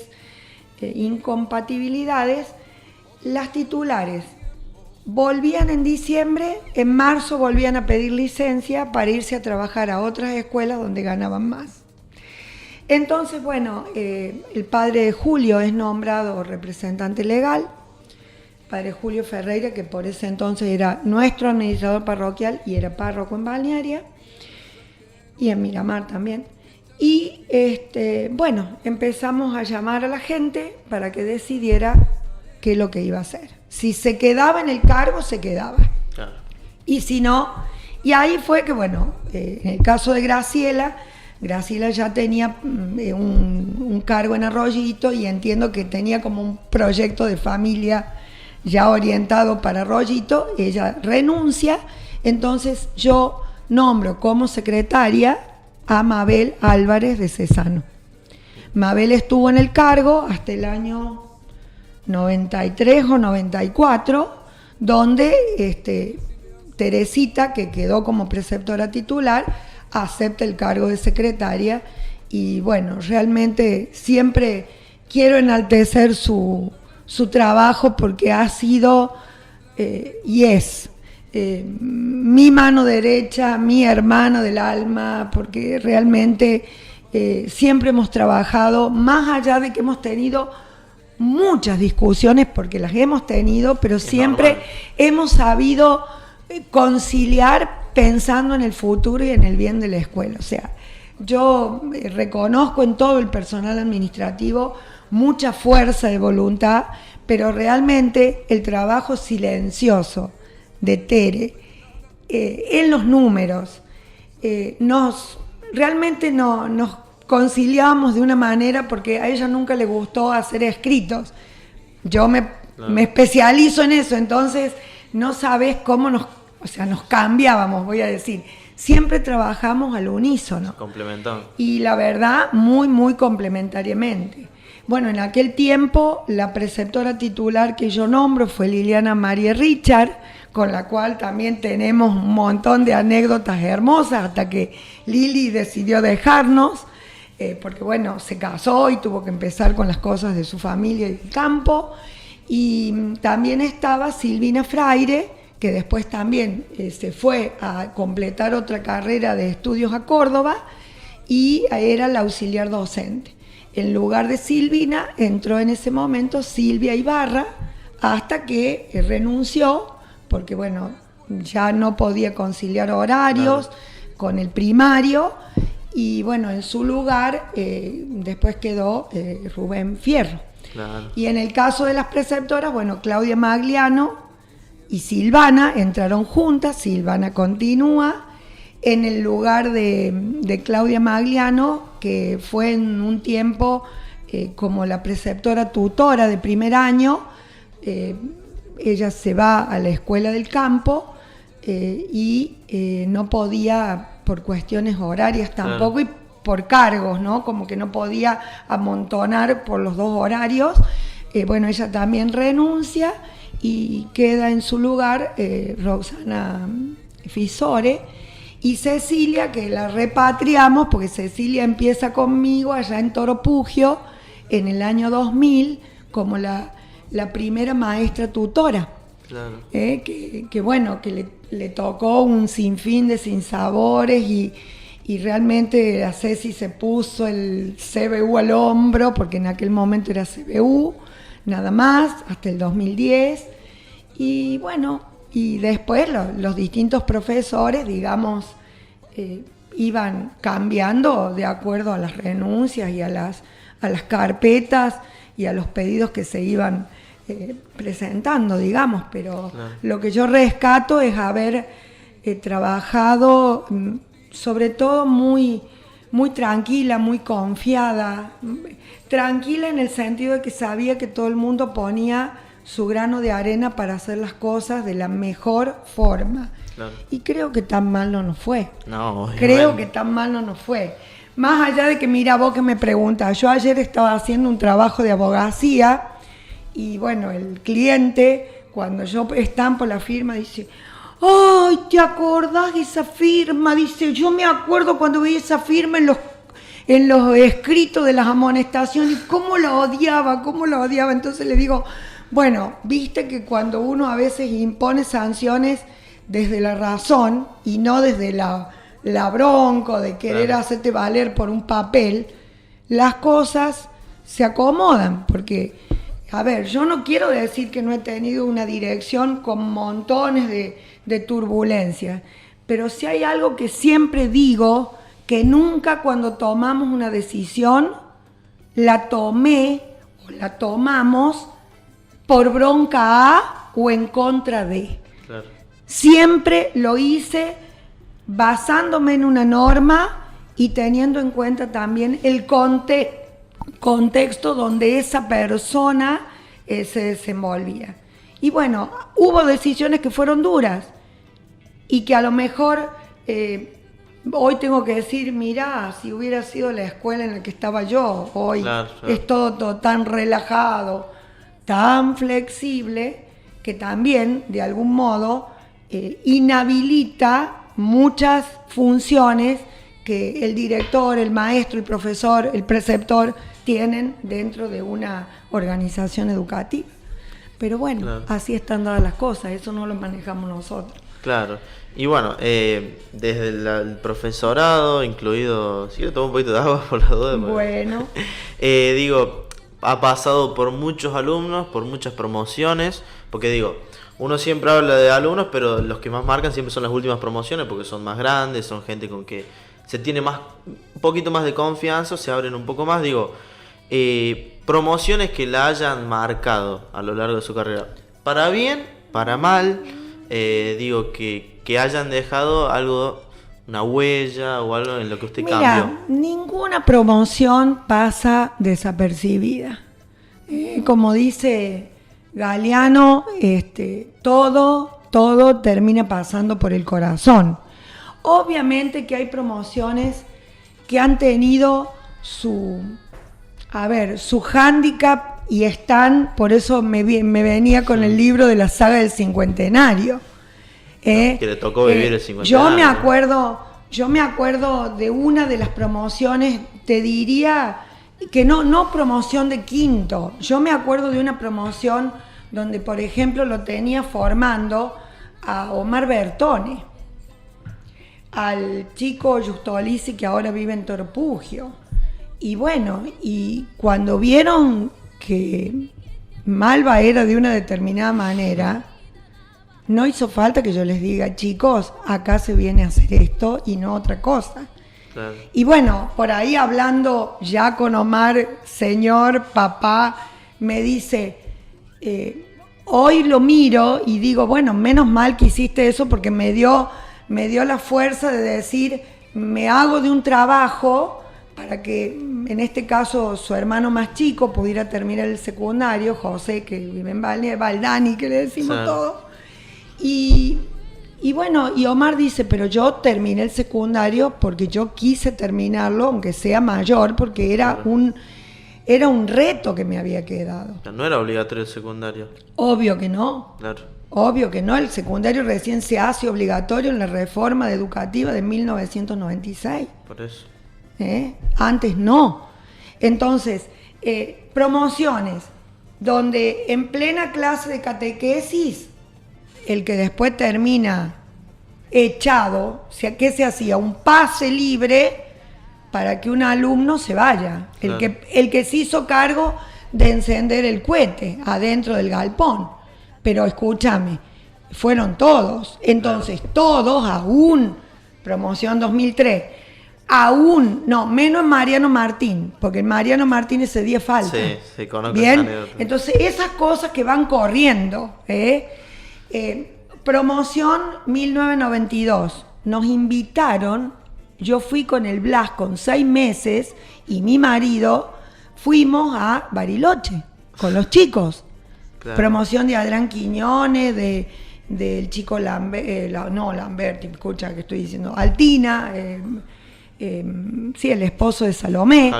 incompatibilidades, las titulares volvían en diciembre, en marzo volvían a pedir licencia para irse a trabajar a otras escuelas donde ganaban más. Entonces, bueno, el padre Julio es nombrado representante legal, padre Julio Ferreira, que por ese entonces era nuestro administrador parroquial y era párroco en Balnearia y en Miramar también. Y bueno, empezamos a llamar a la gente para que decidiera qué es lo que iba a hacer. Si se quedaba en el cargo, se quedaba. Claro. Y si no, y ahí fue que, bueno, en el caso de Graciela ya tenía un cargo en Arroyito y entiendo que tenía como un proyecto de familia ya orientado para Arroyito. Ella renuncia, entonces yo nombro como secretaria a Mabel Álvarez de Cesano. Mabel estuvo en el cargo hasta el año 93 o 94, donde Teresita, que quedó como preceptora titular, acepta el cargo de secretaria. Y bueno, realmente siempre quiero enaltecer su trabajo, porque ha sido y es mi mano derecha, mi hermano del alma, porque realmente siempre hemos trabajado, más allá de que hemos tenido muchas discusiones, porque las hemos tenido, pero siempre hemos sabido conciliar pensando en el futuro y en el bien de la escuela. O sea, yo reconozco en todo el personal administrativo mucha fuerza de voluntad, pero realmente el trabajo silencioso de Tere en los números realmente nos conciliamos de una manera, porque a ella nunca le gustó hacer escritos. Yo me especializo en eso, entonces no sabes cómo nos cambiábamos, voy a decir. Siempre trabajamos al unísono. Complementando. Y la verdad, muy, muy complementariamente. Bueno, en aquel tiempo la preceptora titular que yo nombro fue Liliana María Richard, con la cual también tenemos un montón de anécdotas hermosas, hasta que Lili decidió dejarnos, porque bueno, se casó y tuvo que empezar con las cosas de su familia y del campo. Y también estaba Silvina Fraire, que después también se fue a completar otra carrera de estudios a Córdoba y era la auxiliar docente. En lugar de Silvina entró en ese momento Silvia Ibarra, hasta que renunció, porque bueno, ya no podía conciliar horarios con el primario, y bueno, en su lugar después quedó Rubén Fierro. Claro. Y en el caso de las preceptoras, bueno, Claudia Magliano y Silvana entraron juntas. Silvana continúa en el lugar de Claudia Magliano, que fue en un tiempo como la preceptora tutora de primer año. Ella se va a la escuela del campo y no podía, por cuestiones horarias tampoco, y por cargos, ¿no? Como que no podía amontonar por los dos horarios. Bueno, ella también renuncia y queda en su lugar Roxana Fisore y Cecilia, que la repatriamos porque Cecilia empieza conmigo allá en Toropugio en el año 2000 como la primera maestra tutora. Claro. Que bueno, que le tocó un sinfín de sinsabores y realmente a Ceci se puso el CBU al hombro, porque en aquel momento era CBU, nada más, hasta el 2010. Y bueno, y después los distintos profesores, digamos, iban cambiando de acuerdo a las renuncias y a las carpetas y a los pedidos que se iban presentando, digamos. Pero claro, lo que yo rescato es haber trabajado sobre todo muy, muy tranquila, muy confiada, tranquila en el sentido de que sabía que todo el mundo ponía su grano de arena para hacer las cosas de la mejor forma. Claro. Y creo que tan mal no nos fue. Creo que tan mal no nos fue. Más allá de que, mira, vos que me preguntas, yo ayer estaba haciendo un trabajo de abogacía y bueno, el cliente, cuando yo estampo la firma, dice: ¡ay, te acordás de esa firma! Dice: yo me acuerdo cuando vi esa firma en los escritos de las amonestaciones, cómo la odiaba. Entonces le digo: bueno, viste que cuando uno a veces impone sanciones desde la razón y no desde la bronca de querer hacerte valer por un papel, las cosas se acomodan, porque, a ver, yo no quiero decir que no he tenido una dirección con montones de turbulencias, pero si hay algo que siempre digo, que nunca cuando tomamos una decisión, la tomé o la tomamos por bronca a o en contra de. Claro. Siempre lo hice basándome en una norma y teniendo en cuenta también el contexto donde esa persona se desenvolvía. Y bueno, hubo decisiones que fueron duras y que a lo mejor hoy tengo que decir, mirá, si hubiera sido la escuela en la que estaba yo, hoy Claro. es todo tan relajado, tan flexible, que también, de algún modo, inhabilita muchas funciones que el director, el maestro, el profesor, el preceptor tienen dentro de una organización educativa. Pero bueno, Claro. así están dadas las cosas, eso no lo manejamos nosotros. Claro. Y bueno, desde el profesorado, incluido... Si quiero tomar un poquito de agua por la duda. Bueno. Digo, ha pasado por muchos alumnos, por muchas promociones, porque digo, uno siempre habla de alumnos, pero los que más marcan siempre son las últimas promociones, porque son más grandes, son gente con que se tiene un poquito más de confianza, se abren un poco más. Digo, promociones que la hayan marcado a lo largo de su carrera, para bien, para mal, digo, que hayan dejado algo, una huella o algo en lo que usted cambió. Ninguna promoción pasa desapercibida. Como dice Galeano, todo termina pasando por el corazón. Obviamente que hay promociones que han tenido su hándicap y están, por eso me venía con el libro de la saga del cincuentenario. Que le tocó vivir el cincuentenario. Yo me acuerdo de una de las promociones, te diría que no promoción de quinto. Yo me acuerdo de una promoción donde, por ejemplo, lo tenía formando a Omar Bertone, al chico Justolici que ahora vive en Torpugio. Y bueno, y cuando vieron que Malva era de una determinada manera, no hizo falta que yo les diga, chicos, acá se viene a hacer esto y no otra cosa. Claro. Y bueno, por ahí hablando ya con Omar, señor, papá, me dice, hoy lo miro y digo, bueno, menos mal que hiciste eso porque me dio la fuerza de decir, me hago de un trabajo para que, en este caso, su hermano más chico pudiera terminar el secundario, José, que vive en Valdani, que le decimos todo. Y bueno, y Omar dice, pero yo terminé el secundario porque yo quise terminarlo, aunque sea mayor, porque era un reto que me había quedado. No era obligatorio el secundario. Obvio que no. Claro. Obvio que no, el secundario recién se hace obligatorio en la reforma educativa de 1996. Por eso. Antes no. Entonces, promociones donde en plena clase de catequesis, el que después termina echado, ¿qué se hacía? Un pase libre para que un alumno se vaya. Claro. El que se hizo cargo de encender el cohete adentro del galpón. Pero escúchame, fueron todos. Entonces, claro, todos, aún, promoción 2003, menos Mariano Martín, porque Mariano Martín ese día falta. Sí, conozco. Bien, entonces esas cosas que van corriendo, promoción 1992, nos invitaron, yo fui con el Blas con 6 meses y mi marido fuimos a Bariloche con los chicos. Claro. Promoción de Adrián Quiñones, del chico Lamberti, escucha que estoy diciendo, Altina, sí, el esposo de Salomé.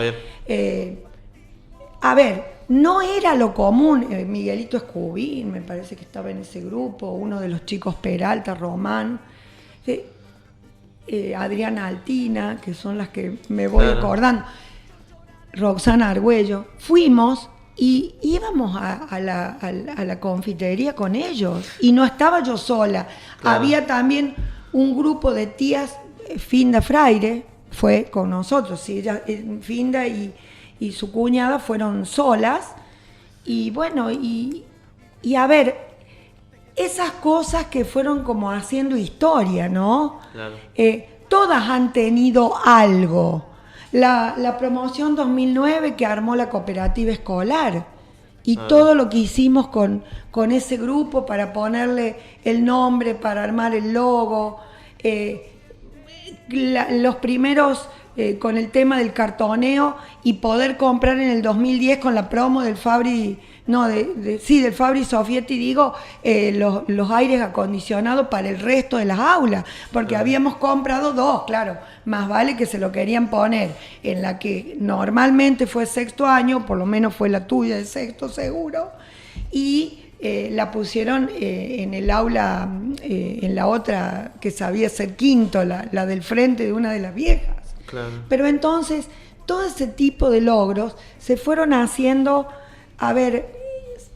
A ver, no era lo común. Miguelito Escubín, me parece que estaba en ese grupo, uno de los chicos Peralta, Román, Adriana Altina, que son las que me voy acordando, Roxana Argüello. Fuimos y íbamos a la confitería con ellos y no estaba yo sola. Claro. Había también un grupo de tías, Finda Fraire fue con nosotros, ¿sí? Ella, Finda y y su cuñada fueron solas. Y bueno, y a ver, esas cosas que fueron como haciendo historia, ¿no? Claro. Todas han tenido algo. La promoción 2009 que armó la cooperativa escolar y todo lo que hicimos con ese grupo para ponerle el nombre, para armar el logo, los primeros con el tema del cartoneo y poder comprar en el 2010 con la promo del Fabri, del Fabri Sofietti, digo, los aires acondicionados para el resto de las aulas, porque habíamos comprado 2, claro, más vale que se lo querían poner en la que normalmente fue sexto año, por lo menos fue la tuya de sexto seguro, y la pusieron en el aula, en la otra que sabía ser quinto, la del frente de una de las viejas. Claro. Pero entonces, todo ese tipo de logros se fueron haciendo, a ver,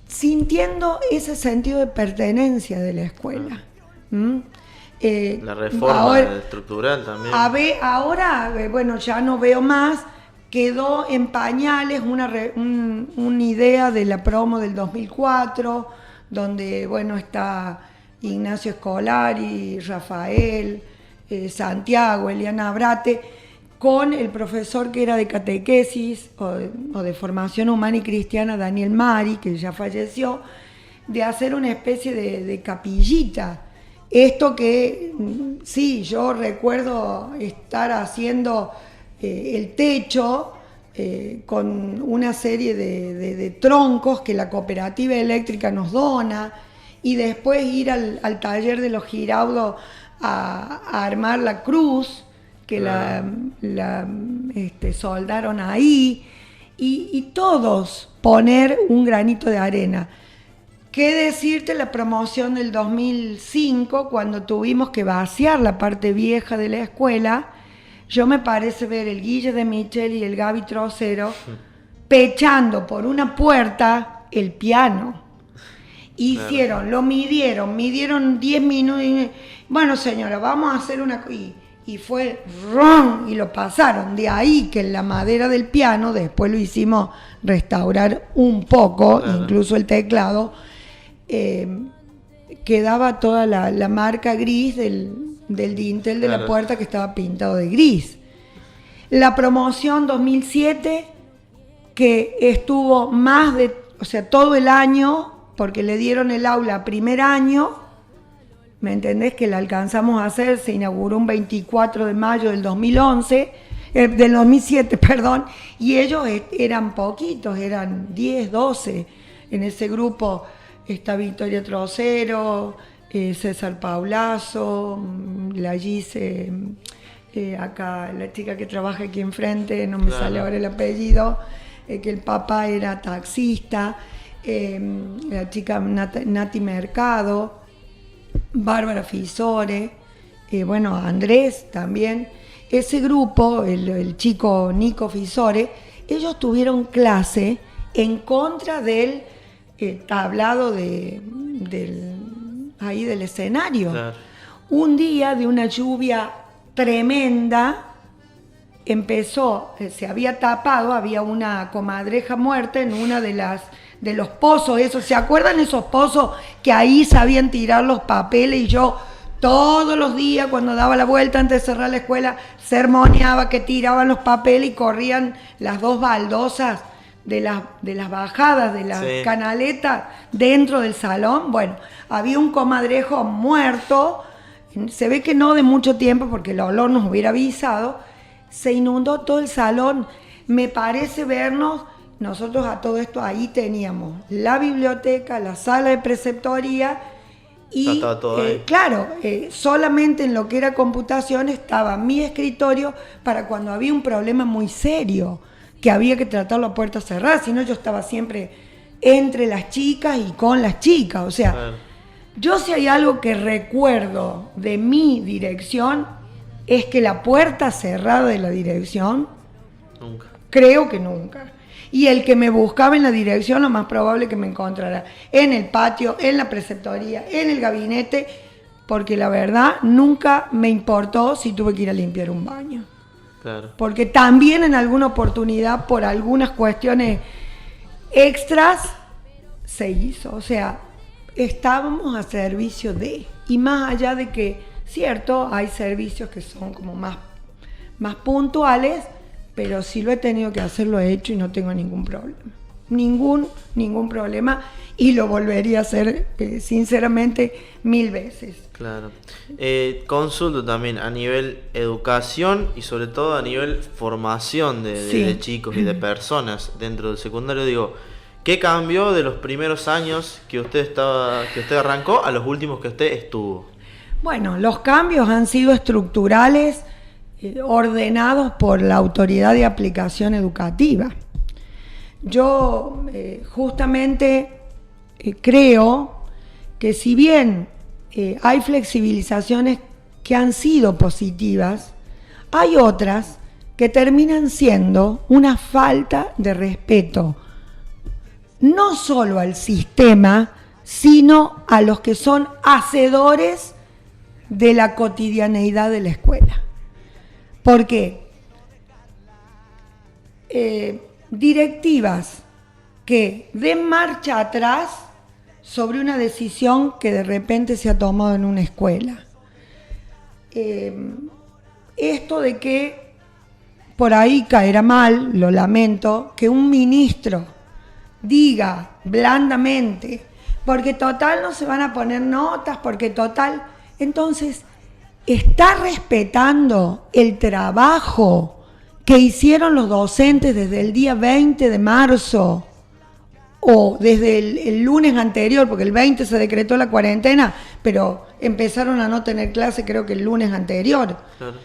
sintiendo ese sentido de pertenencia de la escuela. La reforma estructural también. Ahora, bueno, ya no veo más, quedó en pañales una idea de la promo del 2004, donde, bueno, está Ignacio Scolari, Rafael, Santiago, Eliana Abrate, con el profesor que era de catequesis o de formación humana y cristiana, Daniel Mari, que ya falleció, de hacer una especie de capillita. Esto que, sí, yo recuerdo estar haciendo el techo con una serie de troncos que la cooperativa eléctrica nos dona, y después ir al taller de los Giraudo a armar la cruz, que la soldaron ahí, y todos poner un granito de arena. ¿Qué decirte la promoción del 2005, cuando tuvimos que vaciar la parte vieja de la escuela? Yo me parece ver el Guille de Michel y el Gaby Trocero pechando por una puerta el piano. Hicieron, lo midieron 10 minutos. Y, bueno, señora, vamos a hacer una... Y fue ron, y lo pasaron. De ahí que en la madera del piano, después lo hicimos restaurar un poco, incluso el teclado, quedaba toda la marca gris del dintel de la puerta, que estaba pintado de gris. La promoción 2007, que estuvo todo el año, porque le dieron el aula primer año, ¿me entendés? Que la alcanzamos a hacer, se inauguró un 24 de mayo del 2007, perdón, y ellos eran poquitos, eran 10, 12, en ese grupo está Victoria Trocero, César Paulazo, la Gise, acá la chica que trabaja aquí enfrente, no me sale ahora el apellido, que el papá era taxista, la chica Nati Mercado, Bárbara Fisore, bueno, Andrés también. Ese grupo, el chico Nico Fisore, ellos tuvieron clase en contra del tablado del escenario. Claro. Un día de una lluvia tremenda, se había tapado, había una comadreja muerta en una de los pozos, esos, ¿se acuerdan esos pozos que ahí sabían tirar los papeles? Y yo todos los días, cuando daba la vuelta antes de cerrar la escuela, sermoneaba que tiraban los papeles y corrían las 2 baldosas de las bajadas de las canaletas dentro del salón. Bueno, había un comadrejo muerto, se ve que no de mucho tiempo porque el olor nos hubiera avisado, se inundó todo el salón. Me parece vernos, nosotros a todo esto ahí teníamos la biblioteca, la sala de preceptoría y claro, solamente en lo que era computación estaba mi escritorio para cuando había un problema muy serio que había que tratarlo a puerta cerrada, si no yo estaba siempre entre las chicas y con las chicas, o sea, yo si hay algo que recuerdo de mi dirección es que la puerta cerrada de la dirección, nunca. Creo que nunca. Y el que me buscaba en la dirección, lo más probable que me encontrara en el patio, en la preceptoría, en el gabinete, porque la verdad nunca me importó si tuve que ir a limpiar un baño. Claro. Porque también en alguna oportunidad, por algunas cuestiones extras, se hizo. O sea, estábamos a servicio de, y más allá de que, cierto, hay servicios que son como más puntuales, pero si lo he tenido que hacer, lo he hecho y no tengo ningún problema. Ningún problema, y lo volvería a hacer, sinceramente, 1000 veces. Claro. Consulto también a nivel educación y sobre todo a nivel formación de chicos y de personas dentro del secundario. Digo, ¿qué cambió de los primeros años que usted arrancó a los últimos que usted estuvo? Bueno, los cambios han sido estructurales, ordenados por la Autoridad de Aplicación Educativa. Yo justamente creo que si bien hay flexibilizaciones que han sido positivas, hay otras que terminan siendo una falta de respeto, no solo al sistema, sino a los que son hacedores de la cotidianeidad de la escuela. Porque directivas que den marcha atrás sobre una decisión que de repente se ha tomado en una escuela. Esto de que por ahí caerá mal, lo lamento, que un ministro diga blandamente, porque total no se van a poner notas, porque total, entonces está respetando el trabajo que hicieron los docentes desde el día 20 de marzo o desde el lunes anterior, porque el 20 se decretó la cuarentena, pero empezaron a no tener clase creo que el lunes anterior. Claro.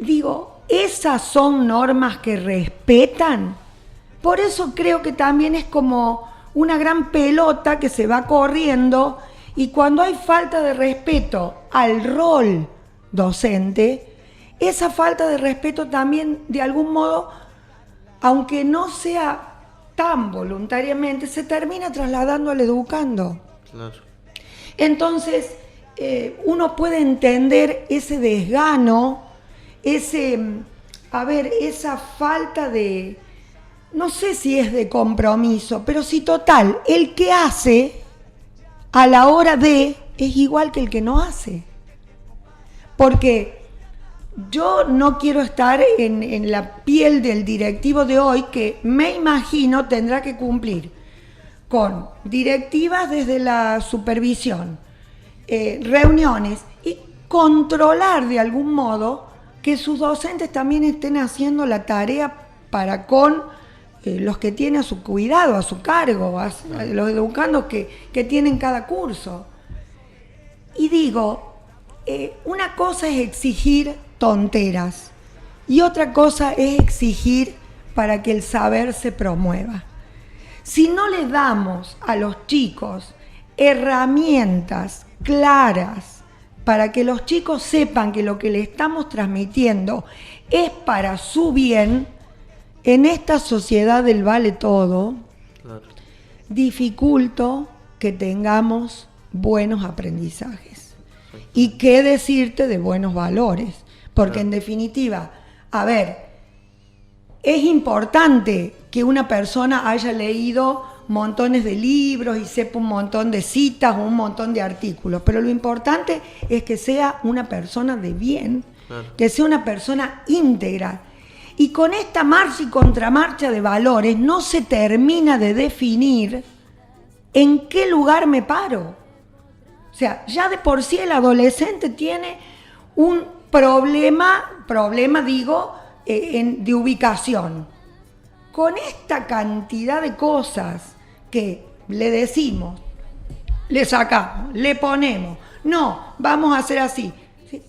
Digo, esas son normas que respetan. Por eso creo que también es como una gran pelota que se va corriendo, y cuando hay falta de respeto al rol docente, esa falta de respeto también de algún modo, aunque no sea tan voluntariamente, se termina trasladando al educando. Claro. Entonces, uno puede entender ese desgano, esa falta de, no sé si es de compromiso, pero sí total, el que hace a la hora de es igual que el que no hace. Porque yo no quiero estar en la piel del directivo de hoy, que me imagino tendrá que cumplir con directivas desde la supervisión, reuniones, y controlar de algún modo que sus docentes también estén haciendo la tarea para con los que tiene a su cuidado, a su cargo, a los educandos que tienen cada curso. Y digo, una cosa es exigir tonteras y otra cosa es exigir para que el saber se promueva. Si no le damos a los chicos herramientas claras para que los chicos sepan que lo que le estamos transmitiendo es para su bien, en esta sociedad del vale todo, claro, dificulto que tengamos buenos aprendizajes. Y qué decirte de buenos valores, porque en definitiva, a ver, es importante que una persona haya leído montones de libros y sepa un montón de citas o un montón de artículos, pero lo importante es que sea una persona de bien, claro, que sea una persona íntegra. Y con esta marcha y contramarcha de valores no se termina de definir en qué lugar me paro. O sea, ya de por sí el adolescente tiene un problema digo, de ubicación. Con esta cantidad de cosas que le decimos, le sacamos, le ponemos, no, vamos a hacer así.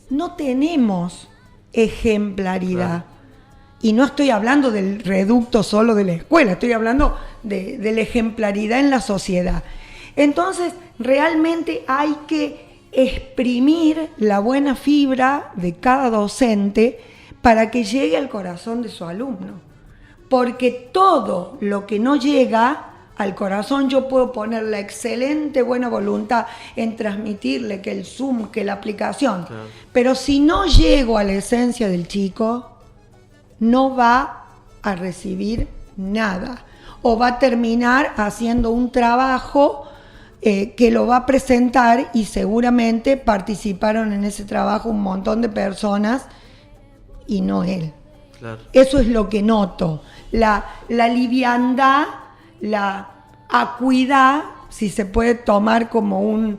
No tenemos ejemplaridad. Claro. Y no estoy hablando del reducto solo de la escuela, estoy hablando de la ejemplaridad en la sociedad. Entonces, realmente hay que exprimir la buena fibra de cada docente para que llegue al corazón de su alumno. Porque todo lo que no llega al corazón, yo puedo poner la excelente buena voluntad en transmitirle que el Zoom, que la aplicación, claro. Pero si no llego a la esencia del chico, no va a recibir nada o va a terminar haciendo un trabajo que lo va a presentar y seguramente participaron en ese trabajo un montón de personas y no él. Claro. Eso es lo que noto, la liviandad, la acuidad, si se puede tomar como un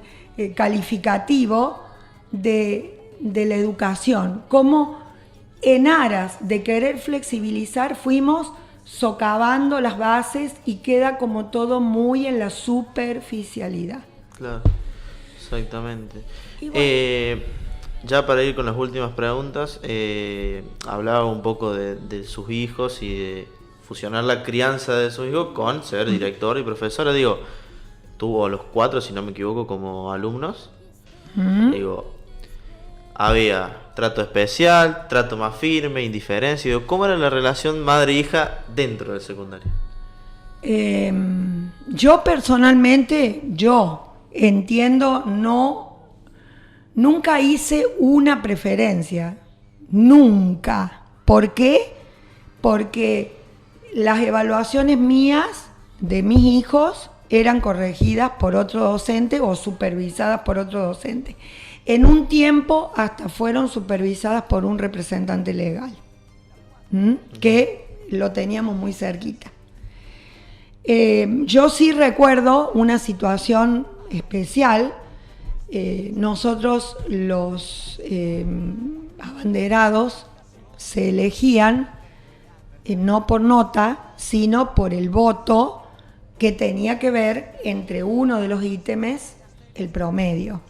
calificativo de la educación, como en aras de querer flexibilizar fuimos socavando las bases y queda como todo muy en la superficialidad. Claro, exactamente. Bueno, ya para ir con las últimas preguntas, hablaba un poco de sus hijos y de fusionar la crianza de sus hijos con ser directora y profesora. Digo, tuvo a los 4, si no me equivoco, como alumnos. Digo, había trato especial, trato más firme, indiferencia. Digo, ¿cómo era la relación madre-hija dentro del secundario? Yo personalmente, entiendo, nunca hice una preferencia. Nunca. ¿Por qué? Porque las evaluaciones mías de mis hijos eran corregidas por otro docente o supervisadas por otro docente. En un tiempo hasta fueron supervisadas por un representante legal, que lo teníamos muy cerquita. Yo sí recuerdo una situación especial. Nosotros los abanderados se elegían no por nota, sino por el voto que tenía que ver entre uno de los ítems, el promedio.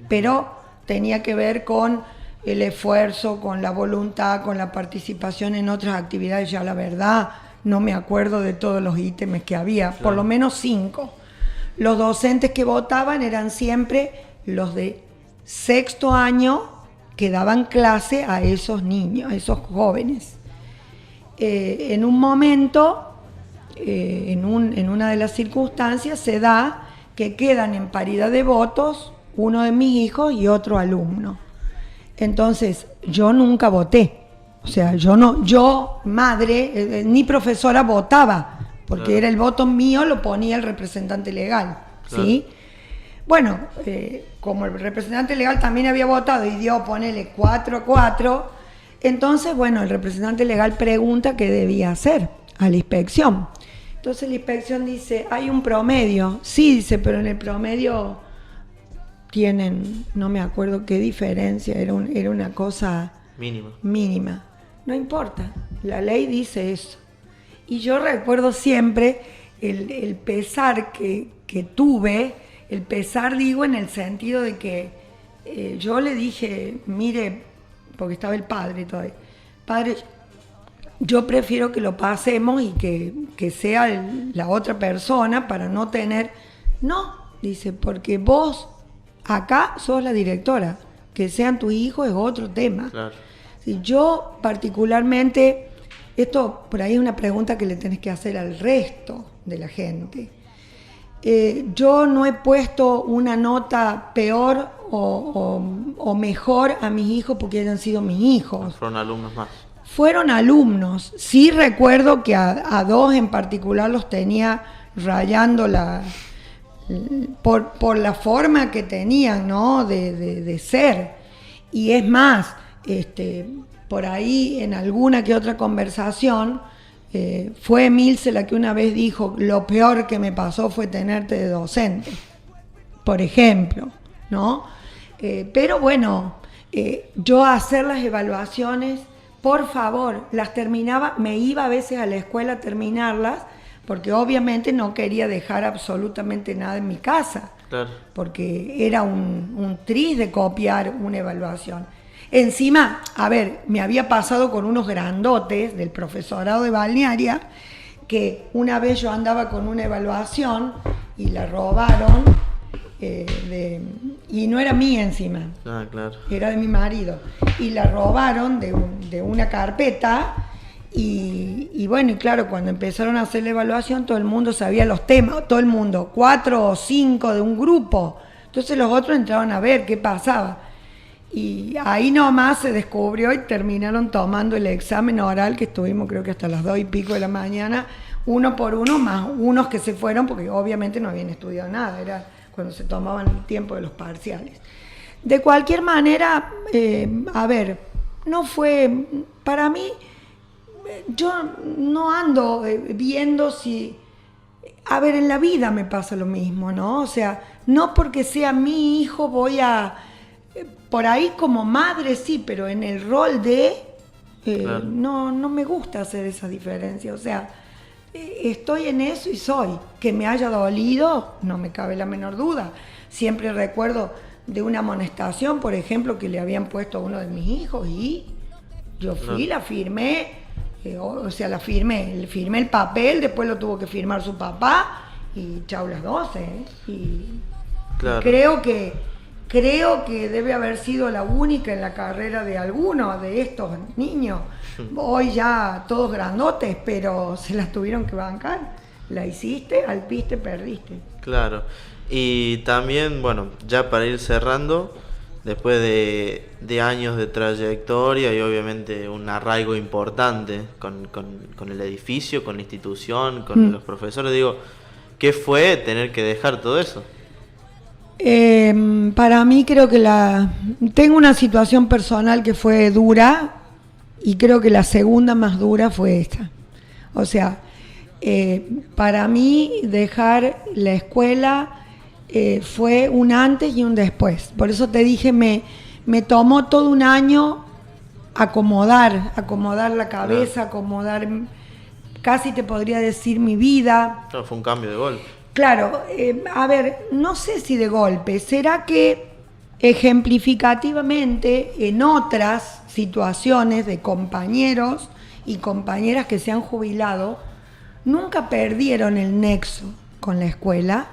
Pero tenía que ver con el esfuerzo, con la voluntad, con la participación en otras actividades. Ya la verdad, no me acuerdo de todos los ítems que había, claro. Por lo menos 5. Los docentes que votaban eran siempre los de sexto año que daban clase a esos niños, a esos jóvenes. En un momento, en una de las circunstancias, se da que quedan en paridad de votos uno de mis hijos y otro alumno. Entonces, yo nunca voté. O sea, yo, madre, ni profesora votaba, porque claro. Era el voto mío, lo ponía el representante legal, claro. ¿Sí? Bueno, como el representante legal también había votado y dio, ponele 4-4, entonces, bueno, el representante legal pregunta qué debía hacer a la inspección. Entonces la inspección dice, hay un promedio. Sí, dice, pero en el promedio tienen, no me acuerdo qué diferencia, era una cosa mínima. No importa, la ley dice eso. Y yo recuerdo siempre el pesar que tuve, el pesar digo en el sentido de que yo le dije, mire, porque estaba el padre todavía, padre, yo prefiero que lo pasemos y que sea la otra persona para no tener... No, dice, porque vos acá sos la directora, que sean tus hijos es otro tema. Claro. Si yo particularmente, esto por ahí es una pregunta que le tenés que hacer al resto de la gente. Yo no he puesto una nota peor o mejor a mis hijos porque hayan sido mis hijos. Fueron alumnos más. Fueron alumnos. Sí recuerdo que a 2 en particular los tenía rayando por la forma que tenían, ¿no? de ser. Y es más, por ahí en alguna que otra conversación, fue Emilce la que una vez dijo, lo peor que me pasó fue tenerte de docente, por ejemplo, ¿no? Pero bueno, yo a hacer las evaluaciones, por favor, las terminaba, me iba a veces a la escuela a terminarlas, porque obviamente no quería dejar absolutamente nada en mi casa, claro. Porque era un tris de copiar una evaluación. Encima, a ver, me había pasado con unos grandotes del profesorado de Balnearia, que una vez yo andaba con una evaluación y la robaron, y no era mía encima, claro. Era de mi marido, y la robaron de una carpeta Y bueno, y claro, cuando empezaron a hacer la evaluación, todo el mundo sabía los temas, todo el mundo, 4 o 5 de un grupo. Entonces los otros entraron a ver qué pasaba. Y ahí nomás se descubrió y terminaron tomando el examen oral, que estuvimos creo que hasta las 2:00 de la mañana, uno por uno, más unos que se fueron porque obviamente no habían estudiado nada, era cuando se tomaban el tiempo de los parciales. De cualquier manera, a ver, no fue, para mí, yo no ando viendo si, a ver, en la vida me pasa lo mismo, ¿no? O sea, no porque sea mi hijo voy a, por ahí como madre sí, pero en el rol de, claro. No me gusta hacer esa diferencia, o sea, estoy en eso y soy. Que me haya dolido, no me cabe la menor duda. Siempre recuerdo de una amonestación, por ejemplo, que le habían puesto a uno de mis hijos y yo fui, la firmé, o sea, firmé el papel, después lo tuvo que firmar su papá y chau las 12. Y claro. Creo que debe haber sido la única en la carrera de alguno de estos niños. Hoy ya todos grandotes, pero se las tuvieron que bancar. La hiciste, alpiste, perdiste. Claro. Y también, bueno, ya para ir cerrando, después de años de trayectoria y obviamente un arraigo importante con el edificio, con la institución, con los profesores, digo, ¿qué fue tener que dejar todo eso? Para mí creo que tengo una situación personal que fue dura y creo que la segunda más dura fue esta. O sea, para mí dejar la escuela fue un antes y un después. Por eso te dije, me tomó todo un año acomodar la cabeza, acomodar, casi te podría decir mi vida. No, fue un cambio de golpe. Claro, a ver, no sé si de golpe, será que ejemplificativamente en otras situaciones de compañeros y compañeras que se han jubilado, nunca perdieron el nexo con la escuela,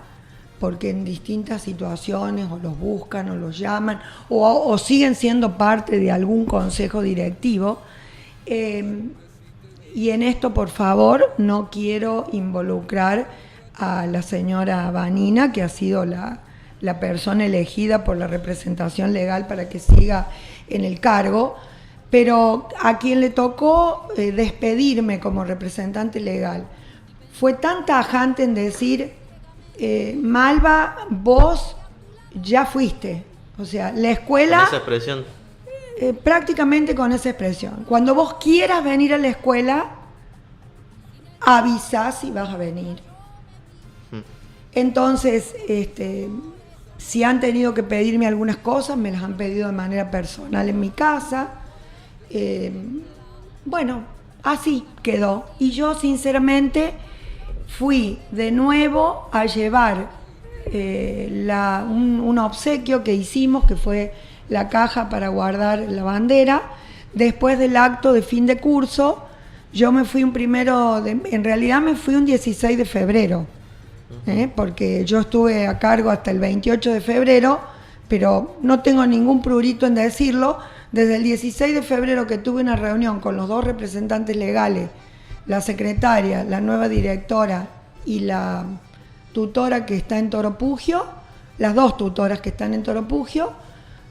porque en distintas situaciones o los buscan o los llaman o siguen siendo parte de algún consejo directivo. Y en esto, por favor, no quiero involucrar a la señora Vanina, que ha sido la persona elegida por la representación legal para que siga en el cargo, pero a quien le tocó despedirme como representante legal fue tan tajante en decir, Malva, vos ya fuiste, o sea, la escuela... Con esa expresión. Prácticamente con esa expresión. Cuando vos quieras venir a la escuela, avisás si vas a venir. Entonces, si han tenido que pedirme algunas cosas, me las han pedido de manera personal en mi casa. Bueno, así quedó. Y yo, sinceramente, fui de nuevo a llevar un obsequio que hicimos, que fue la caja para guardar la bandera. Después del acto de fin de curso, yo me fui en realidad me fui un 16 de febrero. Porque yo estuve a cargo hasta el 28 de febrero, pero no tengo ningún prurito en decirlo. Desde el 16 de febrero que tuve una reunión con los dos representantes legales, la secretaria, la nueva directora y la tutora que está en Toropugio, las dos tutoras que están en Toropugio,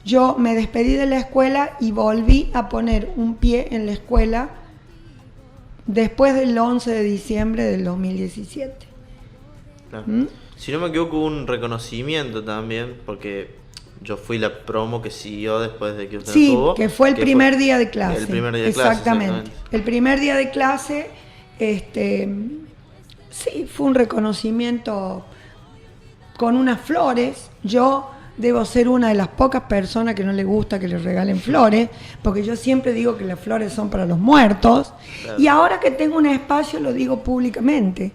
yo me despedí de la escuela y volví a poner un pie en la escuela después del 11 de diciembre del 2017. Claro. Si no me equivoco, hubo un reconocimiento también, porque yo fui la promo que siguió después de que usted estuvo. Sí, que fue el primer día de clase. El primer día de clase. Exactamente. El primer día de clase, sí, fue un reconocimiento con unas flores. Yo debo ser una de las pocas personas que no le gusta que le regalen flores, porque yo siempre digo que las flores son para los muertos. Claro. Y ahora que tengo un espacio lo digo públicamente.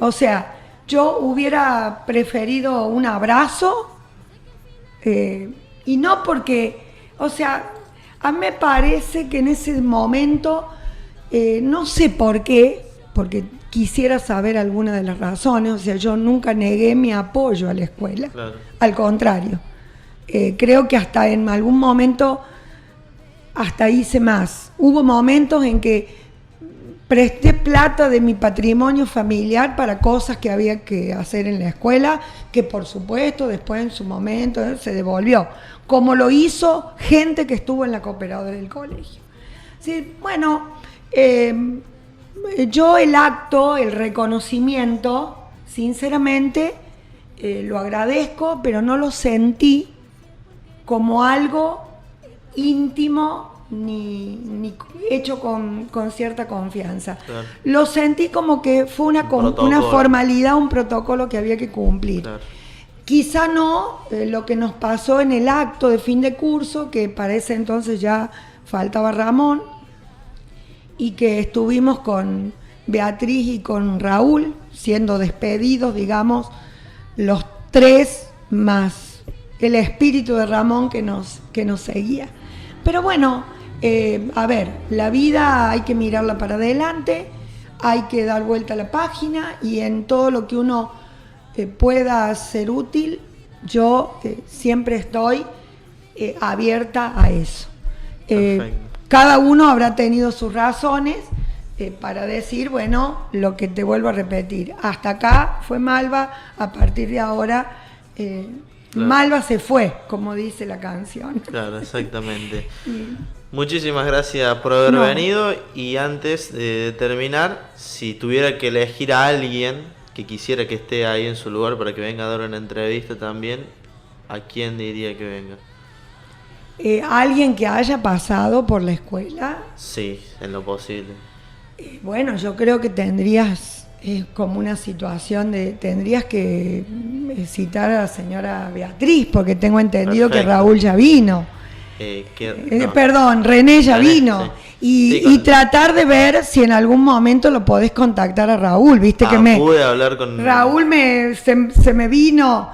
O sea, yo hubiera preferido un abrazo, y no porque, o sea, a mí me parece que en ese momento, no sé por qué, porque quisiera saber alguna de las razones, o sea, yo nunca negué mi apoyo a la escuela, claro. Al contrario, creo que hasta en algún momento, hasta hice más. Hubo momentos en que presté plata de mi patrimonio familiar para cosas que había que hacer en la escuela, que por supuesto después en su momento se devolvió, como lo hizo gente que estuvo en la cooperadora del colegio. Sí, bueno, yo el acto, el reconocimiento, sinceramente lo agradezco, pero no lo sentí como algo íntimo ni hecho con cierta confianza. Claro. Lo sentí como que fue una formalidad, un protocolo que había que cumplir. Claro. Quizá no lo que nos pasó en el acto de fin de curso, que para ese entonces ya faltaba Ramón, y que estuvimos con Beatriz y con Raúl, siendo despedidos, digamos, los tres, más el espíritu de Ramón que nos seguía. Pero bueno, a ver, la vida hay que mirarla para adelante, hay que dar vuelta a la página, y en todo lo que uno pueda ser útil, yo siempre estoy abierta a eso. Cada uno habrá tenido sus razones para decir, bueno, lo que te vuelvo a repetir, hasta acá fue Malva, a partir de ahora claro. Malva se fue, como dice la canción. Claro, exactamente. Muchísimas gracias por haber venido, y antes de terminar, si tuviera que elegir a alguien que quisiera que esté ahí en su lugar para que venga a dar una entrevista también, ¿a quién diría que venga? ¿Alguien que haya pasado por la escuela? Sí, en lo posible. Bueno, yo creo que tendrías como una situación tendrías que citar a la señora Beatriz, porque tengo entendido Perfecto. Que Raúl ya vino. Perdón, René ya vino. Sí. Y tratar de ver si en algún momento lo podés contactar a Raúl, viste que pude hablar con Raúl se me vino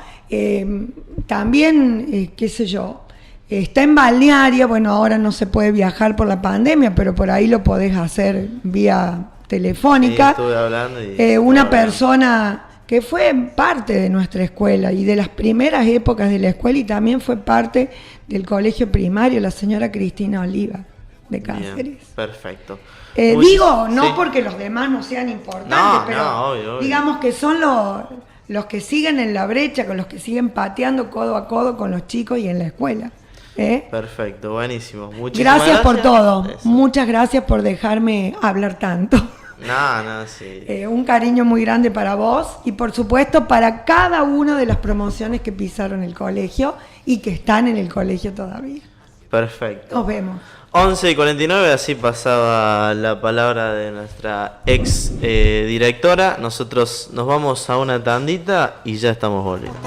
también, qué sé yo, está en Balnearia, bueno, ahora no se puede viajar por la pandemia, pero por ahí lo podés hacer vía telefónica. Sí, estuve hablando y una persona que fue parte de nuestra escuela y de las primeras épocas de la escuela, y también fue parte del colegio primario, la señora Cristina Oliva de Cáceres. Bien, perfecto. Digo, no sí. Porque los demás no sean importantes, pero obvio. Digamos que son los que siguen en la brecha, con los que siguen pateando codo a codo con los chicos y en la escuela. Perfecto, buenísimo. Muchísimas gracias por todo. Eso. Muchas gracias por dejarme hablar tanto. No, sí. Un cariño muy grande para vos y por supuesto para cada una de las promociones que pisaron el colegio y que están en el colegio todavía. Perfecto. Nos vemos. 11:49, así pasaba la palabra de nuestra ex directora. Nosotros nos vamos a una tandita y ya estamos volviendo.